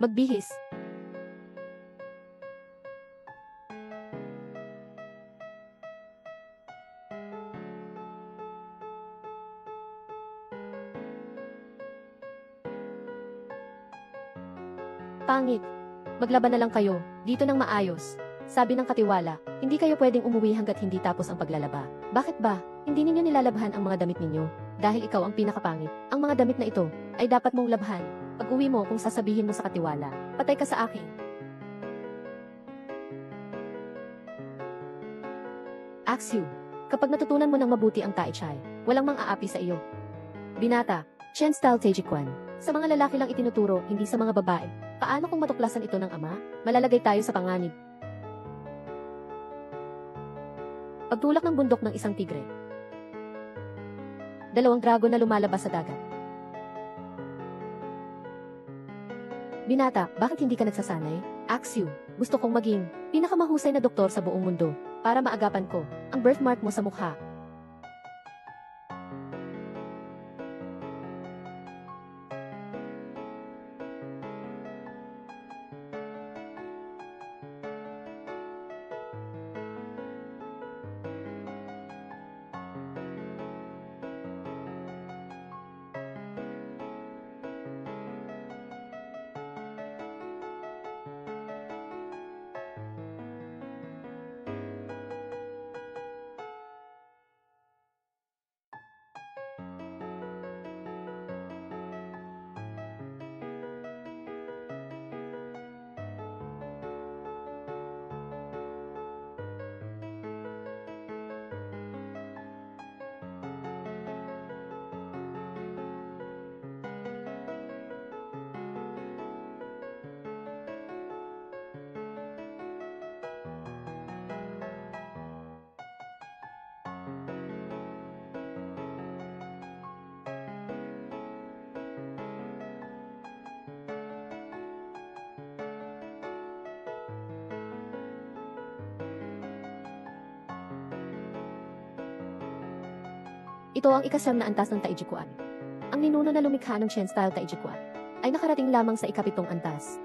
Magbihis. Pangit. Maglaban na lang kayo, dito nang maayos. Sabi ng katiwala, hindi kayo pwedeng umuwi hanggat hindi tapos ang paglalaba. Bakit ba? Hindi ninyo nilalabhan ang mga damit ninyo. Dahil ikaw ang pinakapangit. Ang mga damit na ito, ay dapat mong labhan. Pag uwi mo kung sasabihin mo sa katiwala, patay ka sa akin. Axio, kapag natutunan mo ng mabuti ang taichay, walang mang-aapi sa iyo. Binata, Chen Style Taijikwan. Sa mga lalaki lang itinuturo, hindi sa mga babae. Paano kung matuklasan ito ng ama? Malalagay tayo sa panganib. Pagtulak ng bundok ng isang tigre. Dalawang dragon na lumalabas sa dagat. Binata, bakit hindi ka nagsasanay? Axio, gusto kong maging pinakamahusay na doktor sa buong mundo para maagapan ko ang birthmark mo sa mukha. Ito ang ikasyam na antas ng Taijikuan. Ang ninuno na lumikha ng Chen Style Taijikuan ay nakarating lamang sa ikapitong antas.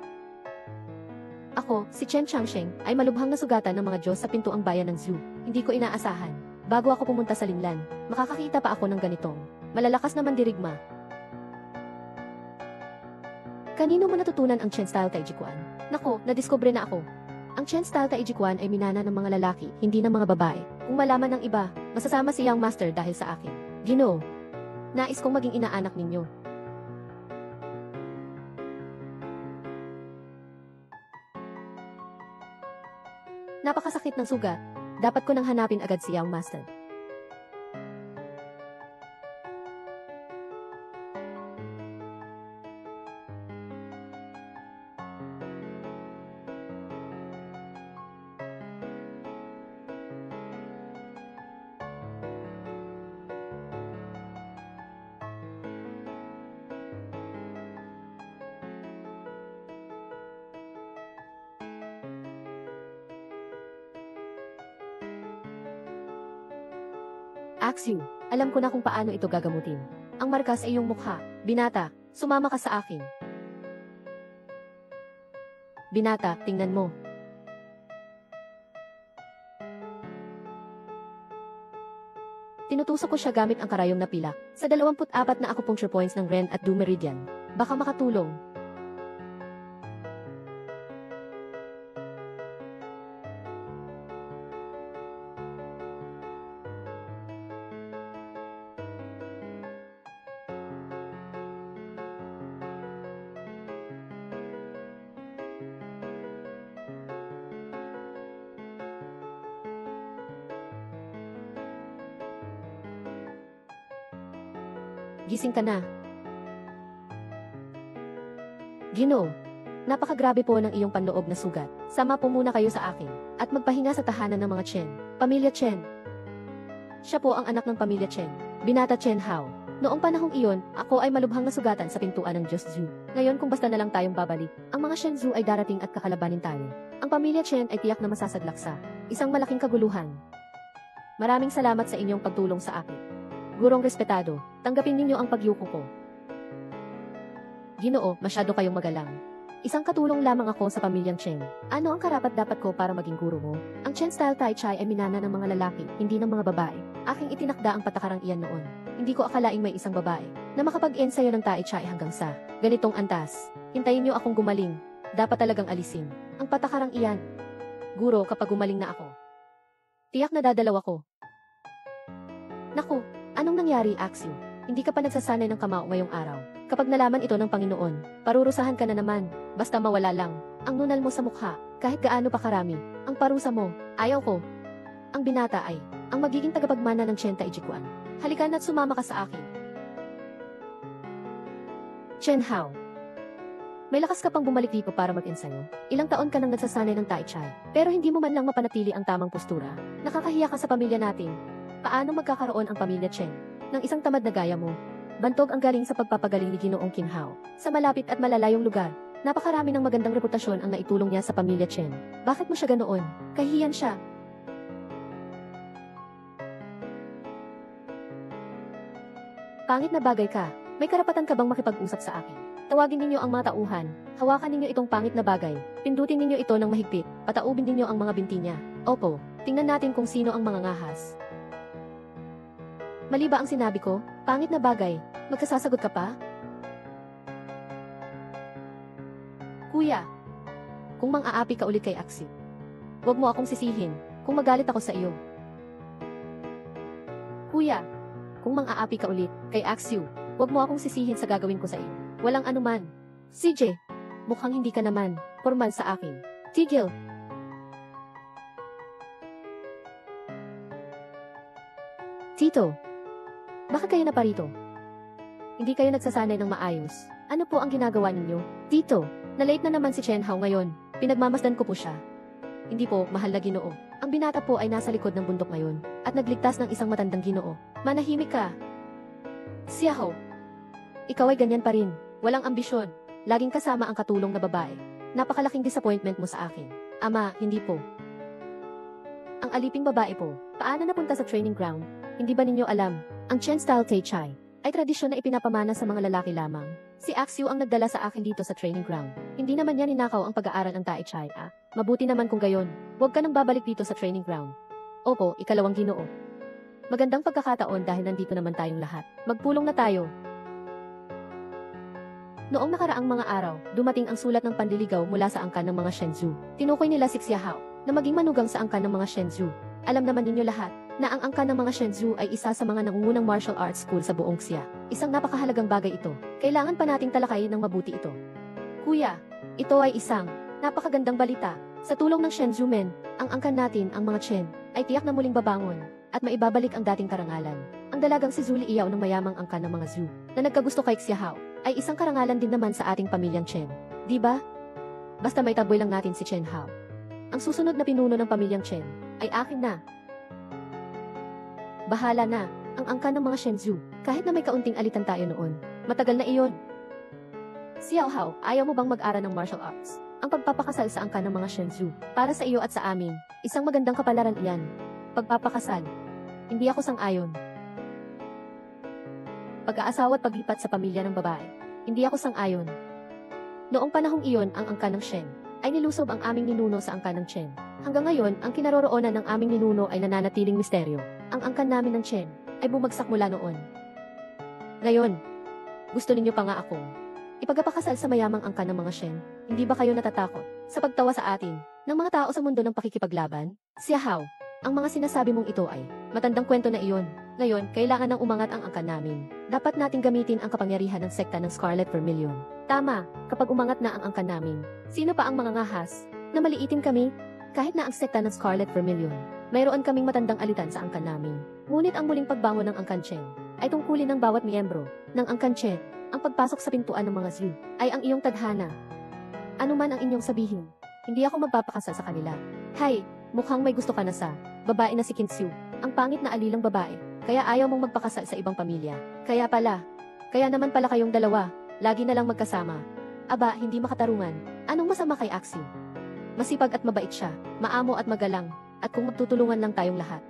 Ako, si Chen Changsheng, ay malubhang nasugatan ng mga Diyos sa pintuang bayan ng Zhu. Hindi ko inaasahan. Bago ako pumunta sa Linlan, makakakita pa ako ng ganitong malalakas na mandirigma. Kanino mo natutunan ang Chen Style Taijikuan? Nako, nadiskubre na ako. Ang Chen Style Taijikuan ay minana ng mga lalaki, hindi ng mga babae. Kung malaman ng iba, masasama si Young Master dahil sa akin. Ginoo, nais kong maging inaanak ninyo. Napakasakit ng sugat. Dapat ko nang hanapin agad si Young Master. Axio, alam ko na kung paano ito gagamutin. Ang markas ay iyong mukha. Binata, sumama ka sa akin. Binata, tingnan mo. Tinutusok ko siya gamit ang karayom na pilak sa 24 na acupuncture points ng Ren at Du Meridian. Baka makatulong. Gising ka na. Ginoo, napakagrabe po ng iyong panloob na sugat. Sama po muna kayo sa akin at magpahinga sa tahanan ng mga Chen. Pamilya Chen. Siya po ang anak ng pamilya Chen, Binata Chen Hao. Noong panahong iyon, ako ay malubhang nasugatan sa pintuan ng Diyos Zhu. Ngayon kung basta na lang tayong babalik, ang mga Shen Zhu ay darating at kakalabanin tayo. Ang pamilya Chen ay tiyak na masasadlak sa isang malaking kaguluhan. Maraming salamat sa inyong pagtulong sa akin. Gurong respetado, tanggapin ninyo ang pagyuko ko. Ginoo, masyado kayong magalang. Isang katulong lamang ako sa pamilyang Chen. Ano ang karapat-dapat ko para maging guro mo? Ang Chen style Tai Chi ay minana ng mga lalaki, hindi ng mga babae. Aking itinakda ang patakarang iyan noon. Hindi ko akalaing may isang babae na makapag-ensayo ng Tai Chi hanggang sa ganitong antas. Hintayin niyo akong gumaling. Dapat talagang alisin ang patakarang iyan. Guro, kapag gumaling na ako, tiyak na dadalaw ako. Naku, anong nangyari, Axio? Hindi ka pa nagsasanay ng kamao ngayong araw. Kapag nalaman ito ng Panginoon, parurusahan ka na naman. Basta mawala lang ang nunal mo sa mukha, kahit gaano pa karami ang parusa mo. Ayaw ko. Ang binata ay ang magiging tagapagmana ng Chen Taijikuan. Halika na't sumama ka sa akin. Chen Hao, may lakas ka pang bumalik dito para mag-ensayo. Ilang taon ka nang nagsasanay ng Tai Chi, pero hindi mo man lang mapanatili ang tamang postura. Nakakahiya ka sa pamilya natin. Paano magkakaroon ang pamilya Chen ng isang tamad na gaya mo? Bantog ang galing sa pagpapagaling ni Ginoong Kim Hao. Sa malapit at malalayong lugar, napakarami ng magandang reputasyon ang naitulong niya sa pamilya Chen. Bakit mo siya ganoon? Kahiyan siya. Pangit na bagay ka. May karapatan ka bang makipag-usap sa akin? Tawagin ninyo ang mga tauhan. Hawakan ninyo itong pangit na bagay. Pindutin ninyo ito ng mahigpit. Pataubin ninyo ang mga binti niya. Opo, tingnan natin kung sino ang mga ngahas. Mali ba ang sinabi ko? Pangit na bagay. Magkasasagot ka pa? Kuya, kung mang-aapi ka ulit kay Axie, huwag mo akong sisihin kung magalit ako sa iyo. Kuya, kung mang-aapi ka ulit kay Axie, huwag mo akong sisihin sa gagawin ko sa iyo. Walang anuman. CJ, mukhang hindi ka naman formal sa akin. Tigil. Tito, bakit kayo naparito? Hindi kayo nagsasanay ng maayos. Ano po ang ginagawa ninyo? Tito, na-late na naman si Chen Hao ngayon. Pinagmamasdan ko po siya. Hindi po, mahal na Ginoo. Ang binata po ay nasa likod ng bundok ngayon at nagligtas ng isang matandang Ginoo. Manahimik ka. Xiao, ikaw ay ganyan pa rin. Walang ambisyon. Laging kasama ang katulong na babae. Napakalaking disappointment mo sa akin. Ama, hindi po. Ang aliping babae po, paano napunta sa training ground? Hindi ba ninyo alam? Ang Chen style Tai Chi ay tradisyon na ipinapamana sa mga lalaki lamang. Si Axio ang nagdala sa akin dito sa training ground. Hindi naman niya ninakaw ang pag-aaral ng Tai Chi, ah. Mabuti naman kung gayon. Huwag ka nang babalik dito sa training ground. Opo, ikalawang Ginoo. Magandang pagkakataon dahil nandito naman tayong lahat. Magpulong na tayo. Noong nakaraang mga araw, dumating ang sulat ng panliligaw mula sa angkan ng mga Shenzhou. Tinukoy nila si Xiahao na maging manugang sa angkan ng mga Shenzhou. Alam naman ninyo lahat na ang angkan ng mga Shenzhou ay isa sa mga nangungunang martial arts school sa buong Xia. Isang napakahalagang bagay ito. Kailangan pa nating talakayin ng mabuti ito. Kuya, ito ay isang napakagandang balita. Sa tulong ng Shenzhou men, ang angkan natin, ang mga Chen, ay tiyak na muling babangon at maibabalik ang dating karangalan. Ang dalagang si Zuli Iyaw ng mayamang angkan ng mga Zhu na nagkagusto kay Xiahao ay isang karangalan din naman sa ating pamilyang Chen. Di ba? Basta maitaboy lang natin si Chen Hao. Ang susunod na pinuno ng pamilyang Chen ay akin na. Bahala na ang angkan ng mga Shenzhou, kahit na may kaunting alitan tayo noon. Matagal na iyon. Xiao Hao, ayaw mo bang mag-aral ng martial arts? Ang pagpapakasal sa angkan ng mga Shenzhou, para sa iyo at sa amin, isang magandang kapalaran iyan. Pagpapakasal. Hindi ako sang-ayon. Pag-aasawa at paglipat sa pamilya ng babae. Hindi ako sang-ayon. Noong panahong iyon, ang angkan ng Shen ay nilusob ang aming ninuno sa angkan ng Chen. Hanggang ngayon, ang kinaroroonan ng aming ninuno ay nananatiling misteryo. Ang angkan namin ng Chen ay bumagsak mula noon. Ngayon, gusto ninyo pa nga akong ipagpapakasal sa mayamang angkan ng mga Shen. Hindi ba kayo natatakot sa pagtawa sa atin ng mga tao sa mundo ng pakikipaglaban? Xiahao, ang mga sinasabi mong ito ay matandang kwento na iyon. Ngayon, kailangan nang umangat ang angkan namin. Dapat nating gamitin ang kapangyarihan ng sekta ng Scarlet Vermilion. Tama, kapag umangat na ang angkan namin, sino pa ang mga ngahas na maliitin kami? Kahit na ang sekta ng Scarlet Vermilion, mayroon kaming matandang alitan sa angkan namin. Ngunit ang muling pagbangon ng angkan Chen ay tungkulin ng bawat miyembro ng angkan Chen. Ang pagpasok sa pintuan ng mga Zhu ay ang iyong tadhana. Ano man ang inyong sabihin, hindi ako magpapakasal sa kanila. Hay, mukhang may gusto ka na sa babae na si Kinsu, ang pangit na alilang babae. Kaya ayaw mong magpakasal sa ibang pamilya. Kaya naman pala kayong dalawa, lagi na lang magkasama. Aba, hindi makatarungan. Anong masama kay Axie? Masipag at mabait siya, maamo at magalang, at kung magtutulungan lang tayong lahat.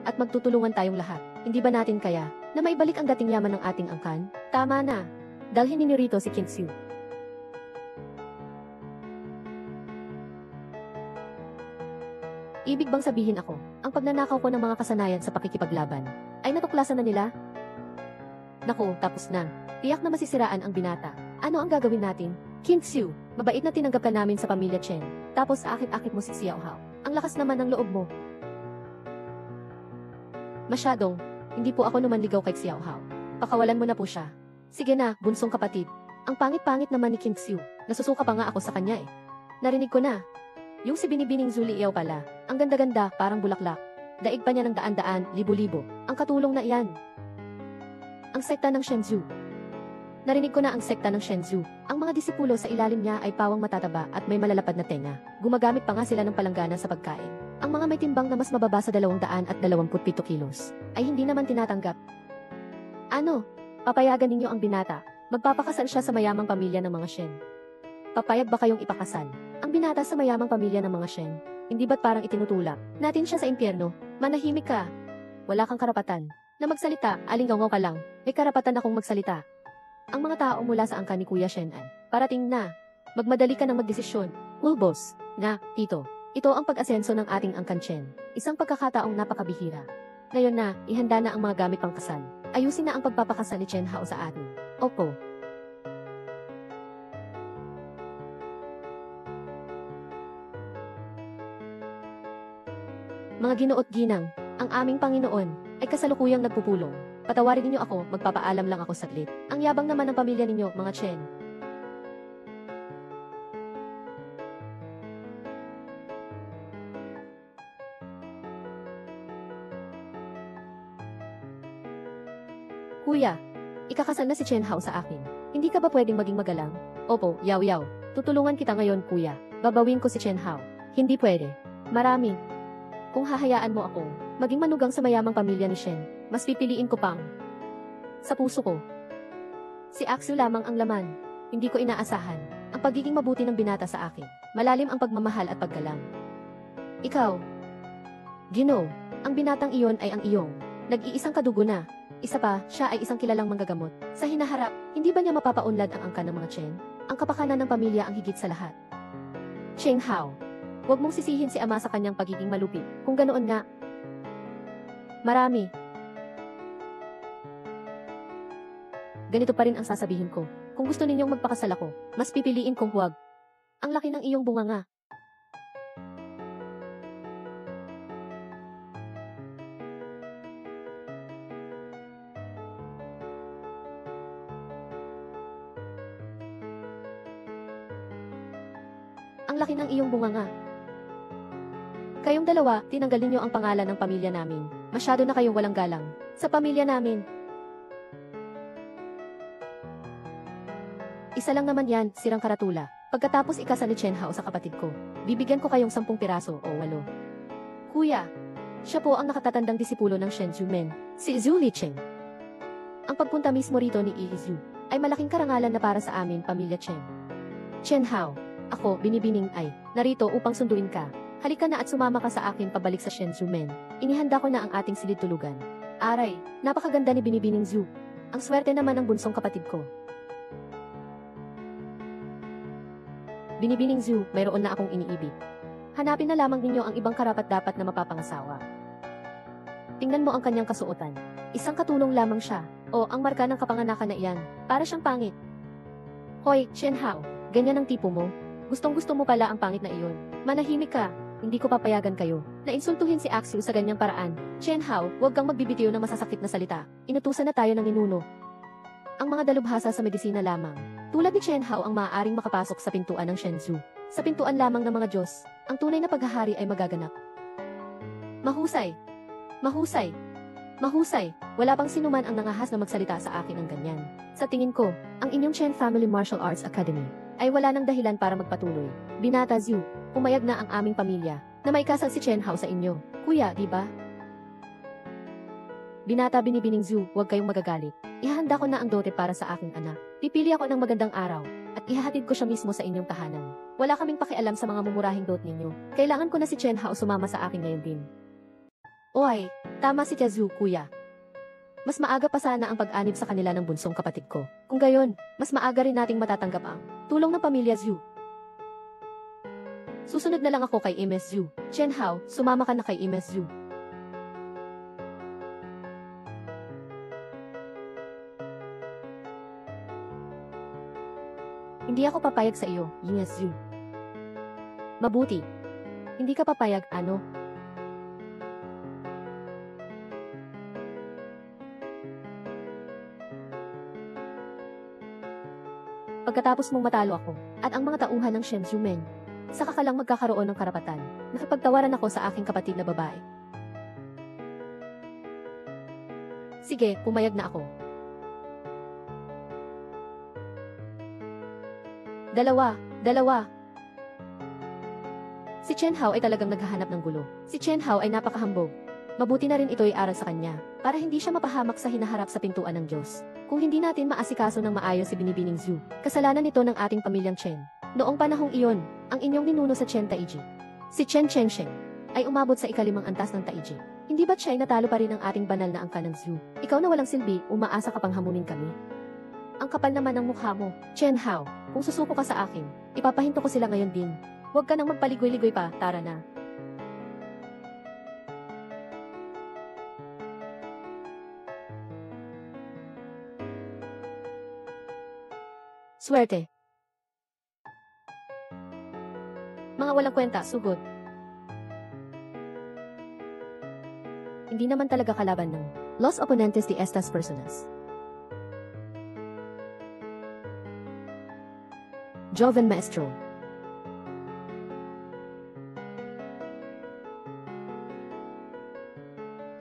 At magtutulungan tayong lahat, hindi ba natin kaya na maibalik ang dating yaman ng ating angkan? Tama na. Dalhin ninyo rito si Kinsu. Ibig bang sabihin ako, ang pagnanakaw ko ng mga kasanayan sa pakikipaglaban, ay natuklasan na nila? Naku, tapos na. Tiyak na masisiraan ang binata. Ano ang gagawin natin? King Xiu, mabait na tinanggap ka namin sa pamilya Chen. Tapos akit-akit mo si Xiao Hao. Ang lakas naman ng loob mo. Masyadong, hindi po ako numanligaw kay Xiao Hao. Pakawalan mo na po siya. Sige na, bunsong kapatid. Ang pangit-pangit naman ni King Xiu. Nasusuka pa nga ako sa kanya eh. Narinig ko na. Yung si Binibining Zhu Liao pala. Ang ganda-ganda, parang bulaklak. Daig pa niya ng daan-daan, libo-libo. Ang katulong na iyan. Ang sekta ng Shenzhou. Narinig ko na ang sekta ng Shenzhou. Ang mga disipulo sa ilalim niya ay pawang matataba at may malalapad na tenga. Gumagamit pa nga sila ng palanggana sa pagkain. Ang mga may timbang na mas mababa sa 227 kilos ay hindi naman tinatanggap. Ano? Papayagan ninyo ang binata. Magpapakasal siya sa mayamang pamilya ng mga Shen. Papayag ba kayong ipakasal ang binata sa mayamang pamilya ng mga Shen? Hindi ba't parang itinutulak natin siya sa impyerno? Manahimik ka. Wala kang karapatan na magsalita, alingaw ka lang. May karapatan akong magsalita. Ang mga tao mula sa angkan ni Kuya Shenan, parating na. Magmadali ka ng magdesisyon. Boss, nga, tito. Ito ang pag-asenso ng ating angkan Chen. Isang pagkakataong napakabihira. Ngayon na, ihanda na ang mga gamit pang kasal. Ayusin na ang pagpapakasal ni Chen Hao sa atin. Opo. Mga ginoot ginang, ang aming Panginoon ay kasalukuyang nagpupulong. Patawarin ninyo ako, magpapaalam lang ako saglit. Ang yabang naman ng pamilya ninyo, mga Chen. Kuya, ikakasal na si Chen Hao sa akin. Hindi ka ba pwedeng maging magalang? Opo, yaw. Tutulungan kita ngayon, kuya. Babawin ko si Chen Hao. Hindi pwede. Marami. Kung hahayaan mo ako, maging manugang sa mayamang pamilya ni Shen, mas pipiliin ko pang sa puso ko. Si Axel lamang ang laman. Hindi ko inaasahan ang pagiging mabuti ng binata sa akin. Malalim ang pagmamahal at paggalang. Ikaw, Gino, ang binatang iyon ay ang iyong nag-iisang kadugo na. Isa pa, siya ay isang kilalang manggagamot. Sa hinaharap, hindi ba niya mapapaunlad ang angkan ng mga Chen? Ang kapakanan ng pamilya ang higit sa lahat. Cheng Hao, huwag mong sisihin si ama sa kanyang pagiging malupit. Kung ganoon nga, marami. Ganito pa rin ang sasabihin ko. Kung gusto ninyong magpakasal ako, mas pipiliin kong huwag. Ang laki ng iyong bunganga. Ang laki ng iyong bunganga. Kayong dalawa, tinanggalin niyo ang pangalan ng pamilya namin. Masyado na kayong walang galang sa pamilya namin. Isa lang naman yan, sirang karatula. Pagkatapos ikasal ni Chen Hao sa kapatid ko, bibigyan ko kayong 10 piraso o 8. Kuya, siya po ang nakatatandang disipulo ng Shen Zhumen, si Zhu Licheng. Ang pagpunta mismo rito ni Yi Zhu ay malaking karangalan na para sa amin, pamilya Chen. Chen Hao, ako, Binibining ay narito upang sunduin ka. Halika na at sumama ka sa akin pabalik sa Shen Zhumen. Inihanda ko na ang ating silid tulugan. Aray, napakaganda ni Binibining Zhu. Ang swerte naman ng bunsong kapatid ko. Binibining Zhu, mayroon na akong iniibig. Hanapin na lamang ninyo ang ibang karapat-dapat na mapapangasawa. Tingnan mo ang kanyang kasuotan. Isang katulong lamang siya, o ang marka ng kapanganakan na iyan, para siyang pangit. Hoy, Chen Hao, ganyan ang tipo mo? Gustong-gusto mo pala ang pangit na iyon. Manahimik ka, hindi ko papayagan kayo na insultuhin si Axel sa ganyang paraan. Chen Hao, huwag kang magbibitiw ng masasakit na salita. Inutusan na tayo ng ninuno. Ang mga dalubhasa sa medisina lamang. Tulad ni Chen Hao ang maaaring makapasok sa pintuan ng Shenzhou. Sa pintuan lamang ng mga Diyos, ang tunay na paghahari ay magaganap. Mahusay! Mahusay! Mahusay! Wala pang sinuman ang nangahas na magsalita sa akin ng ganyan. Sa tingin ko, ang inyong Chen Family Martial Arts Academy ay wala nang dahilan para magpatuloy. Binata Zhu, pumayag na ang aming pamilya na maikasal si Chen Hao sa inyo. Kuya, di ba? Binata Binibining Zhu, huwag kayong magagalit. Ihahanda ko na ang dote para sa aking anak. Pipili ako ng magandang araw, at ihahatid ko siya mismo sa inyong tahanan. Wala kaming pakialam sa mga mumurahing dote ninyo. Kailangan ko na si Chen Hao sumama sa akin ngayon din. Oy, tama si Tia Zhu, kuya. Mas maaga pa sana ang pag-anib sa kanila ng bunsong kapatid ko. Kung gayon, mas maaga rin nating matatanggap ang tulong ng pamilya Zhu. Susunod na lang ako kay MSU. Chen Hao, sumama ka na kay MSU. Hindi ako papayag sa iyo, MSU. Mabuti. Hindi ka papayag, ano? Pagkatapos mong matalo ako, at ang mga tauhan ng Shenzhou Men, saka ka lang magkakaroon ng karapatan. Nakipagtawaran ako sa aking kapatid na babae. Sige, pumayag na ako. Dalawa. Si Chen Hao ay talagang naghahanap ng gulo. Si Chen Hao ay napakahambog. Mabuti na rin ito ay aral sa kanya, para hindi siya mapahamak sa hinaharap sa pintuan ng Diyos. Kung hindi natin maasikaso ng maayos si Binibining Zhu, kasalanan nito ng ating pamilyang Chen. Noong panahong iyon, ang inyong ninuno sa Chen Taiji, si Chen Chengsheng, ay umabot sa ikalimang antas ng Taiji. Hindi ba't siya ay natalo pa rin ang ating banal na angka ng Zhu? Ikaw na walang silbi, umaasa ka pang hamunin kami? Ang kapal naman ng mukha mo, Chen Hao. Kung susuko ka sa akin, ipapahinto ko sila ngayon din. Huwag ka nang magpaligoy-ligoy pa, tara na. Swerte. Mga walang kwenta, sugod. Hindi naman talaga kalaban ng Los Oponentes de Estas Personas. Joven Maestro.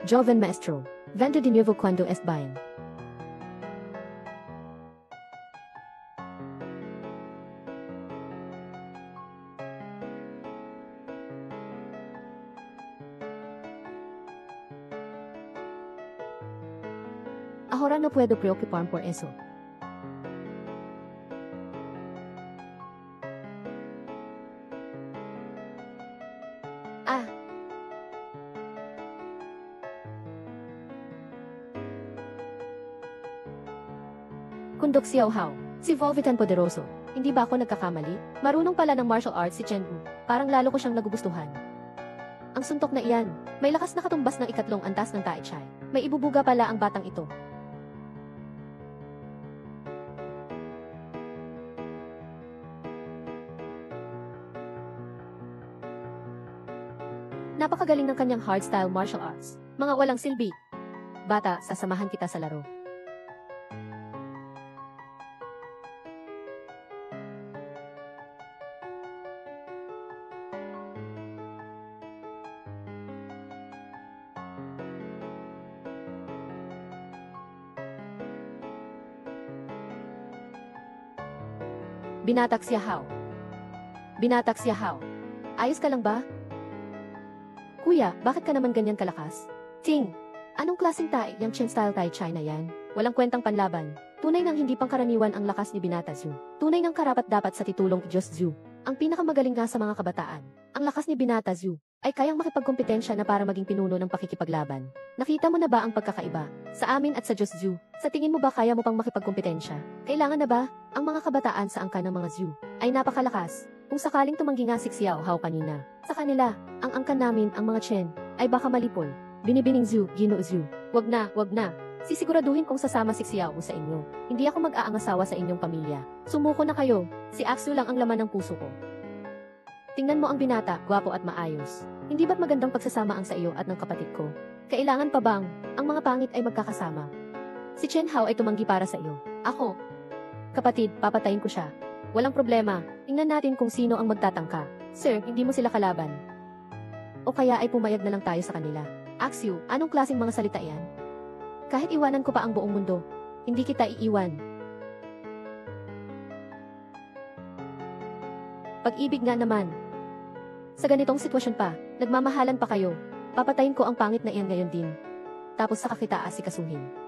Joven Maestro. Vento de nuevo cuando es bien. Ahora no puedo preocuparme por eso. Kundok Xiao Hao, si Volvitan Poderoso, hindi ba ako nagkakamali? Marunong pala ng martial arts si Chen Wu, parang lalo ko siyang nagugustuhan. Ang suntok na iyan, may lakas na katumbas ng ikatlong antas ng Tai Chai. May ibubuga pala ang batang ito. Napakagaling ng kanyang hardstyle martial arts. Mga walang silbi. Bata, sasamahan kita sa laro. Binatak siya Hao. Binatak siya Hao. Ayos ka lang ba? Kuya, bakit ka naman ganyan kalakas? Ting! Anong klaseng tai yung Chen style Tai Chai na yan? Walang kwentang panlaban. Tunay nang hindi pangkaraniwan ang lakas ni Binata Zhu. Tunay nang karapat-dapat sa titulong Diyos Zhu. Ang pinakamagaling nga sa mga kabataan. Ang lakas ni Binata Zhu ay kayang makipagkompetensya na para maging pinuno ng pakikipaglaban. Nakita mo na ba ang pagkakaiba? Sa amin at sa Diyos Zhu, sa tingin mo ba kaya mo pang makipagkompetensya? Kailangan na ba? Ang mga kabataan sa angka ng mga Zhu ay napakalakas. Kung sakaling tumanggi nga si Xiao Hao kanina, sa kanila, ang angkan namin, ang mga Chen, ay baka malipol. Binibining Zhu, Ginoo Zhu. Wag na, wag na. Sisiguraduhin kong sasama si Xiao sa inyo. Hindi ako mag-aangasawa sa inyong pamilya. Sumuko na kayo. Si Axu lang ang laman ng puso ko. Tingnan mo ang binata, gwapo at maayos. Hindi ba't magandang pagsasama ang sa iyo at ng kapatid ko? Kailangan pa bang ang mga pangit ay magkakasama? Si Chen Hao ay tumanggi para sa iyo. Ako. Kapatid, papatayin ko siya. Walang problema. Tingnan natin kung sino ang magtatangka. Sir, hindi mo sila kalaban. O kaya ay pumayag na lang tayo sa kanila. Axu, anong klaseng mga salita yan? Kahit iwanan ko pa ang buong mundo, hindi kita iiwan. Pag-ibig nga naman. Sa ganitong sitwasyon pa, nagmamahalan pa kayo, papatayin ko ang pangit na iyan ngayon din. Tapos saka kita asikasuhin.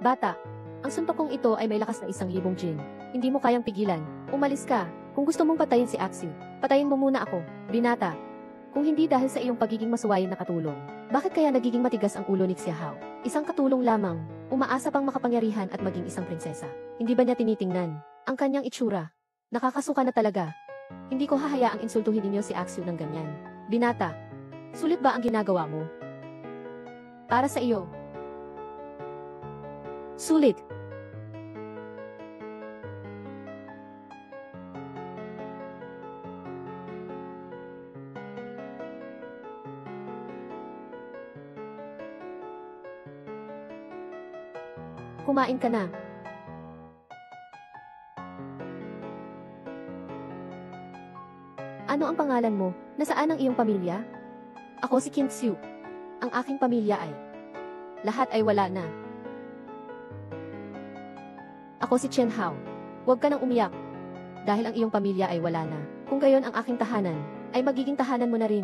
Bata, ang suntok kong ito ay may lakas na 1,000 jin. Hindi mo kayang pigilan. Umalis ka. Kung gusto mong patayin si Axu, patayin mo muna ako. Binata. Kung hindi dahil sa iyong pagiging masuwayin na katulong, bakit kaya nagiging matigas ang ulo ni Xiahao? Isang katulong lamang, umaasa pang makapangyarihan at maging isang prinsesa. Hindi ba niya tinitingnan ang kanyang itsura? Nakakasuka na talaga. Hindi ko hahayaang insultuhin ninyo si Axio ng ganyan. Binata, sulit ba ang ginagawa mo? Para sa iyo. Sulit. Kumain ka na. Ano ang pangalan mo? Nasaan ang iyong pamilya? Ako si Qin Xiu. Ang aking pamilya ay... Lahat ay wala na. Ako si Chen Hao. Huwag ka nang umiyak. Dahil ang iyong pamilya ay wala na. Kung gayon ang aking tahanan, ay magiging tahanan mo na rin.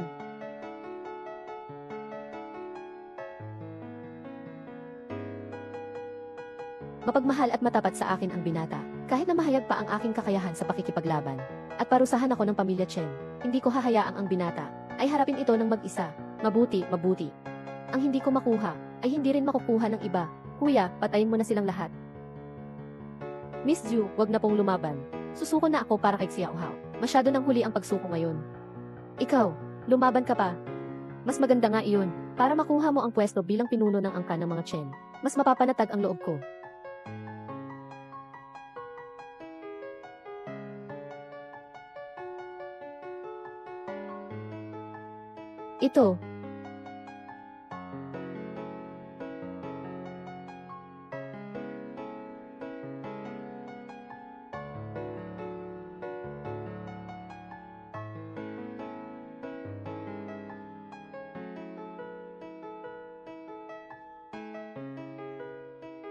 Mapagmahal at matapat sa akin ang binata, kahit na mahayag pa ang aking kakayahan sa pakikipaglaban. At parusahan ako ng pamilya Chen, hindi ko hahayaang ang binata ay harapin ito ng mag-isa. Mabuti. Ang hindi ko makuha, ay hindi rin makukuha ng iba. Kuya, patayin mo na silang lahat. Miss Zhu, wag na pong lumaban. Susuko na ako para kay Xiaohao. Masyado nang huli ang pagsuko ngayon. Ikaw, lumaban ka pa. Mas maganda nga iyon, para makuha mo ang pwesto bilang pinuno ng angkan ng mga Chen. Mas mapapanatag ang loob ko. Ito.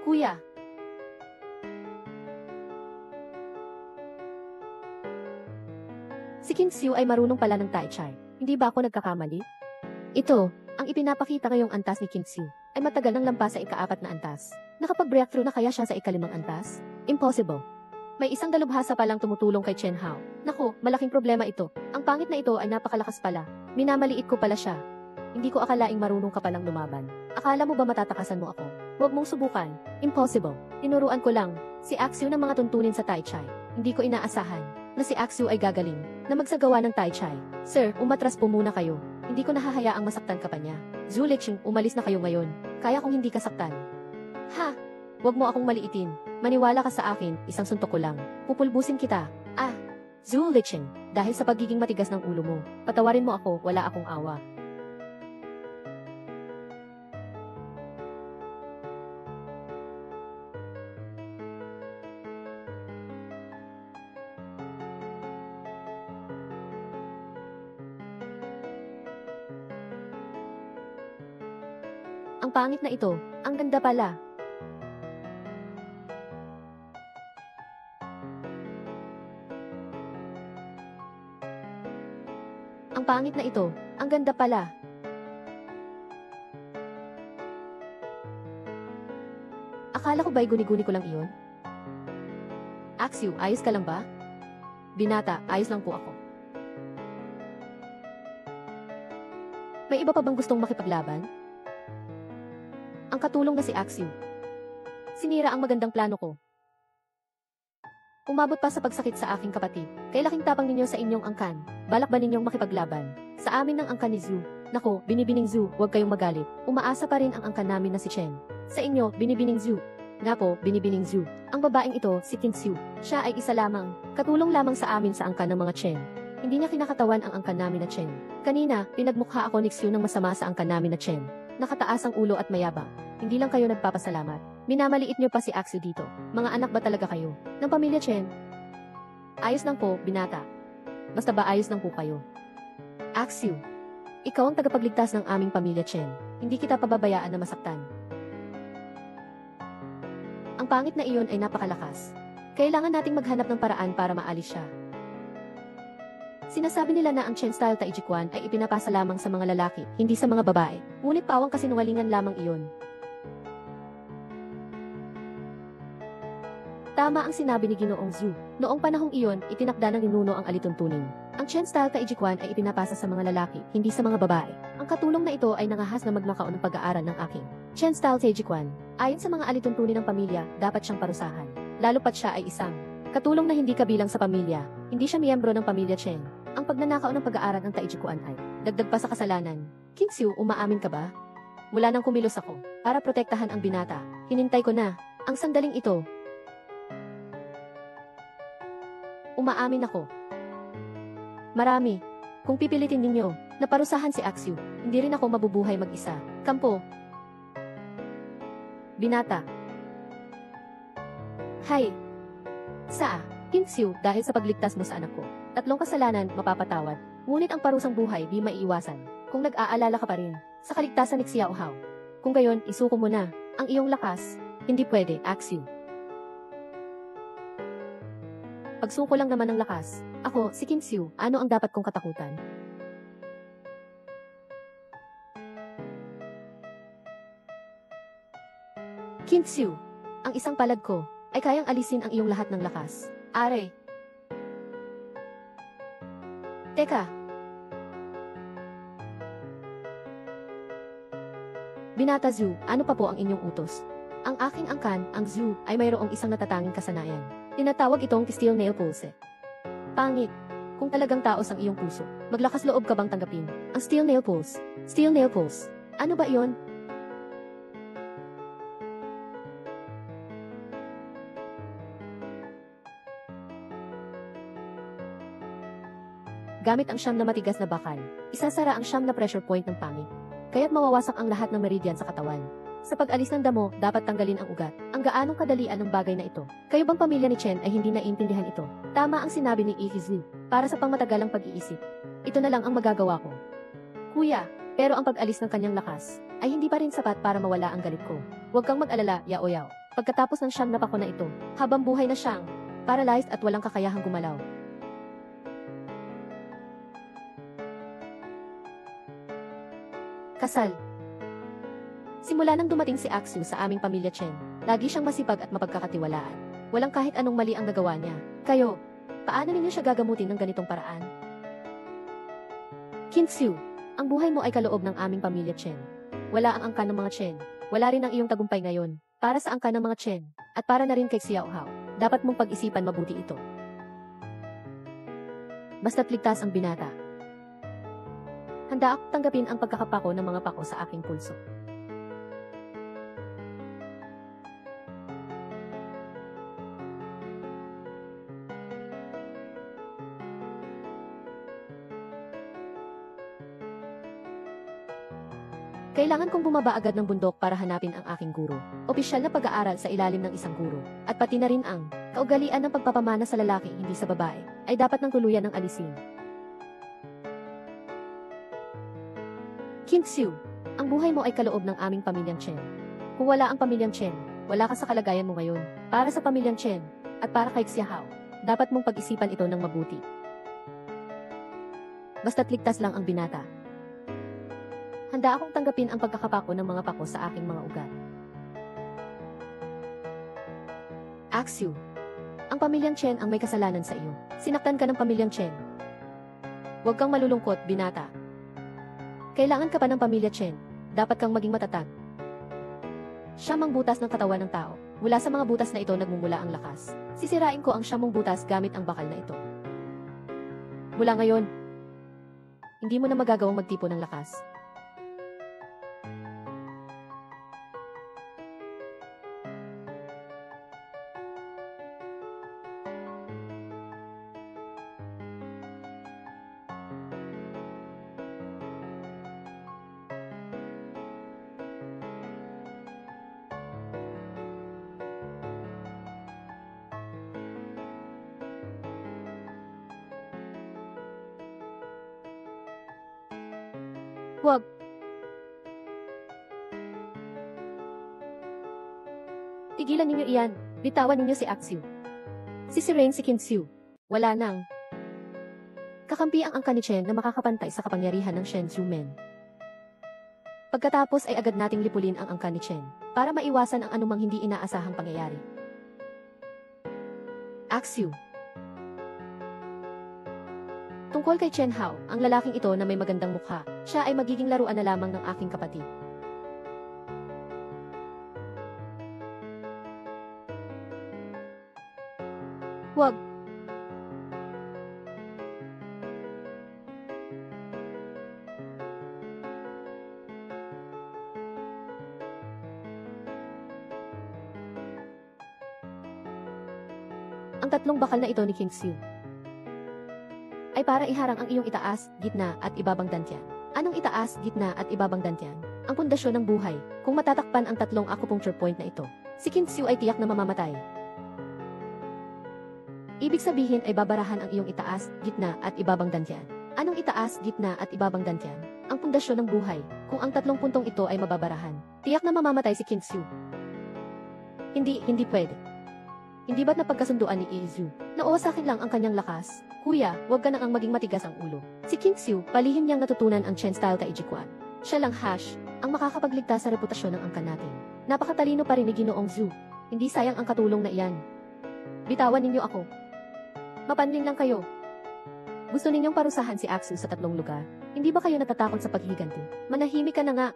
Kuya. Si Qin Xiu ay marunong pala ng Tai Chi. Hindi ba ako nagkakamali? Ito, ang ipinapakita ngayong antas ni Qin Xiu, ay matagal nang lampas sa ika-4 na antas. Nakapag-breakthrough na kaya siya sa ika-5 antas? Impossible. May isang dalubhasa palang tumutulong kay Chen Hao. Naku, malaking problema ito. Ang pangit na ito ay napakalakas pala. Minamaliit ko pala siya. Hindi ko akalaing marunong ka palang lumaban. Akala mo ba matatakasan mo ako? Huwag mong subukan. Impossible. Tinuruan ko lang, si Axio ng mga tuntunin sa Tai Chi. Hindi ko inaasahan na si Axio ay gagaling na magsagawa ng Tai Chi. Sir, umatras po muna kayo. Hindi ko nahahayaang masaktan ka pa niya. Zhu Liqing, umalis na kayo ngayon. Kaya kong hindi ka saktan. Ha? Huwag mo akong maliitin. Maniwala ka sa akin, isang suntok ko lang. Pupulbusin kita. Ah! Zhu Liqing, dahil sa pagiging matigas ng ulo mo, patawarin mo ako, wala akong awa. Ang pangit na ito, ang ganda pala. Ang pangit na ito, ang ganda pala. Akala ko ba'y guni-guni ko lang iyon? Axio, ayos ka lang ba? Binata, ayos lang po ako. May iba pa bang gustong makipaglaban? Ang katulong na si Axio. Sinira ang magandang plano ko. Umabot pa sa pagsakit sa aking kapatid. Kay laking tapang ninyo sa inyong angkan. Balak ba ninyong makipaglaban? Sa amin ng angkan ni Zhu. Nako, binibining Zhu, huwag kayong magalit. Umaasa pa rin ang angkan namin na si Chen. Sa inyo, binibining Zhu. Nga po, binibining Zhu. Ang babaeng ito, si Qin Xiu. Siya ay isa lamang. Katulong lamang sa amin sa angkan ng mga Chen. Hindi niya kinakatawan ang angkan namin na Chen. Kanina, pinagmukha ako ni Xiu ng masama sa angkan namin na Chen. Nakataas ang ulo at mayabang. Hindi lang kayo nagpapasalamat. Minamaliit niyo pa si Axio dito. Mga anak ba talaga kayo? Ng pamilya Chen? Ayos lang po, binata. Basta ba ayos lang po kayo? Axio, ikaw ang tagapagligtas ng aming pamilya Chen. Hindi kita pababayaan na masaktan. Ang pangit na iyon ay napakalakas. Kailangan nating maghanap ng paraan para maalis siya. Sinasabi nila na ang Chen style Taijikwan ay ipinapasa lamang sa mga lalaki, hindi sa mga babae. Ngunit pawang kasinungalingan lamang iyon. Tama ang sinabi ni Ginoong Zhu. Noong panahong iyon, itinakda ng ninuno ang alituntunin. Ang Chen style Taijikwan ay ipinapasa sa mga lalaki, hindi sa mga babae. Ang katulong na ito ay nangahas na maglakaw ng pag-aaral ng aking Chen style Taijikwan. Ayon sa mga alituntunin ng pamilya, dapat siyang parusahan. Lalo pat siya ay isang katulong na hindi kabilang sa pamilya, hindi siya miyembro ng pamilya Chen. Ang pagnanakaw ng pag-aaral ng Taijikwan ay dagdag pa sa kasalanan. Kinsiu, umaamin ka ba? Mula nang kumilos ako, para protektahan ang binata, hinintay ko na ang sandaling ito. Umaamin ako. Marami. Kung pipilitin ninyo, naparusahan si Axiu, hindi rin ako mabubuhay mag-isa. Kampo. Binata. Hay. Saa, Kinsiu, dahil sa pagligtas mo sa anak ko. 3 kasalanan, mapapatawad. Ngunit ang parusang buhay di maiiwasan. Kung nag-aalala ka pa rin sa kaligtasan ni Xiao Hao. Kung gayon, isuko mo na ang iyong lakas. Hindi pwede, Axiu. Pagsuko lang naman ng lakas. Ako, si Kinsiu, ano ang dapat kong katakutan? Kinsiu, ang isang palad ko ay kayang alisin ang iyong lahat ng lakas. Are. Teka. Binata Zhu, ano pa po ang inyong utos? Ang aking angkan, ang Zhu, ay mayroong isang natatanging kasanayan. Tinatawag itong steel nail pulse. Pangit. Kung talagang taos ang iyong puso, maglakas loob ka bang tanggapin ang steel nail pulse? Steel nail pulse. Ano ba iyon? Gamit ang siyam na matigas na bakal, isasara ang siyam na pressure point ng pangit. Kaya't mawawasak ang lahat ng meridian sa katawan. Sa pag-alis ng damo, dapat tanggalin ang ugat. Ang gaanong kadalian ng bagay na ito. Kayo bang pamilya ni Chen ay hindi naiintindihan ito? Tama ang sinabi ni Ihizu. Para sa pangmatagalang pag-iisip. Ito na lang ang magagawa ko. Kuya, pero ang pag-alis ng kanyang lakas ay hindi pa rin sapat para mawala ang galit ko. Huwag kang mag-alala, Yao Yao. Pagkatapos ng siyam na pako na ito, habang buhay na siyang paralyzed at walang kakayahang gumalaw. Kasal. Simula nang dumating si Axiu sa aming pamilya Chen, lagi siyang masipag at mapagkakatiwalaan. Walang kahit anong mali ang nagawa niya. Kayo, paano ninyo siya gagamutin ng ganitong paraan? Kinsiu, ang buhay mo ay kaloob ng aming pamilya Chen. Wala ang angkan ng mga Chen. Wala rin ang iyong tagumpay ngayon. Para sa angkan ng mga Chen, at para na rin kay Xiao Hao, dapat mong pag-isipan mabuti ito. Basta't ligtas ang binata. Handa ako tanggapin ang pagkakapako ng mga pako sa aking pulso. Kailangan kong bumaba agad ng bundok para hanapin ang aking guro. Opisyal na pag-aaral sa ilalim ng isang guro. At pati na rin ang kaugalian ng pagpapamana sa lalaki hindi sa babae ay dapat ng tuluyan ng alisin. Kinsiu, ang buhay mo ay kaloob ng aming pamilyang Chen. Kung wala ang pamilyang Chen, wala ka sa kalagayan mo ngayon. Para sa pamilyang Chen, at para kay Xiao Hao, dapat mong pag-isipan ito ng mabuti. Basta't ligtas lang ang binata. Handa akong tanggapin ang pagkakapako ng mga pako sa aking mga ugat. Axiu, ang pamilyang Chen ang may kasalanan sa iyo. Sinaktan ka ng pamilyang Chen. Huwag kang malulungkot, binata. Kailangan ka pa ng pamilya Chen. Dapat kang maging matatag. Siyam ang butas ng katawan ng tao. Mula sa mga butas na ito nagmumula ang lakas. Sisirain ko ang siyamong butas gamit ang bakal na ito. Mula ngayon, hindi mo na magagawang magtipo ng lakas. Huwag. Tigilan ninyo iyan. Bitawan ninyo si Axiu. Sisirain si Kinsiu. Wala nang kakampi ang angkan ni Chen na makakapantay sa kapangyarihan ng Shen Zhumen. Pagkatapos ay agad nating lipulin ang angkan ni Chen para maiwasan ang anumang hindi inaasahang pangyayari. Axiu. Tungkol kay Chen Hao, ang lalaking ito na may magandang mukha, siya ay magiging laruan na lamang ng aking kapatid. Huwag. Ang tatlong bakal na ito ni King Xiu ay para iharang ang iyong itaas, gitna, at ibabang dantian. Anong itaas, gitna, at ibabang dantian? Ang pundasyon ng buhay. Kung matatakpan ang tatlong acupuncture point na ito, si King Xiu ay tiyak na mamamatay. Ibig sabihin ay babarahan ang iyong itaas, gitna, at ibabang dantian. Anong itaas, gitna, at ibabang dantian? Ang pundasyon ng buhay. Kung ang tatlong puntong ito ay mababarahan, tiyak na mamamatay si King Xiu. Hindi pwede. Hindi ba't napagkasunduan ni Izu? Nauwasakin lang ang kanyang lakas? Kuya, huwag ka na ang maging matigas ang ulo. Si King Xiu, palihim niyang natutunan ang Chen style Taijikuan. Siya lang ang makakapagligtas sa reputasyon ng angkan natin. Napakatalino pa rin ni Ginoong Zhu. Hindi sayang ang katulong na iyan. Bitawan ninyo ako. Mapanling lang kayo. Gusto ninyong parusahan si Axel sa tatlong lugar? Hindi ba kayo natatakot sa paghiganti? Manahimik ka na nga.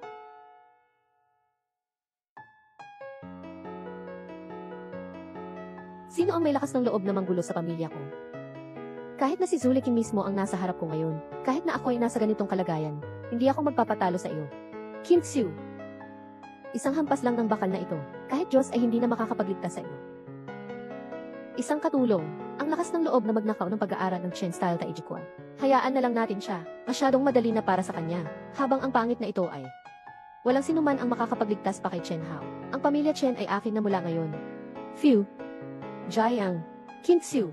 Sino ang may lakas ng loob na manggulo sa pamilya ko? Kahit na si Zulikin mismo ang nasa harap ko ngayon, kahit na ako ay nasa ganitong kalagayan, hindi ako magpapatalo sa iyo. King Xiu. Isang hampas lang ng bakal na ito, kahit Diyos ay hindi na makakapagligtas sa iyo. Isang katulong, ang lakas ng loob na magnakaw ng pag-aaral ng Chen style Taijikuan. Hayaan na lang natin siya, masyadong madali na para sa kanya, habang ang pangit na ito ay walang sinuman ang makakapagligtas pa kay Chen Hao. Ang pamilya Chen ay akin na mula ngayon. Phew. Jiang. King Xiu.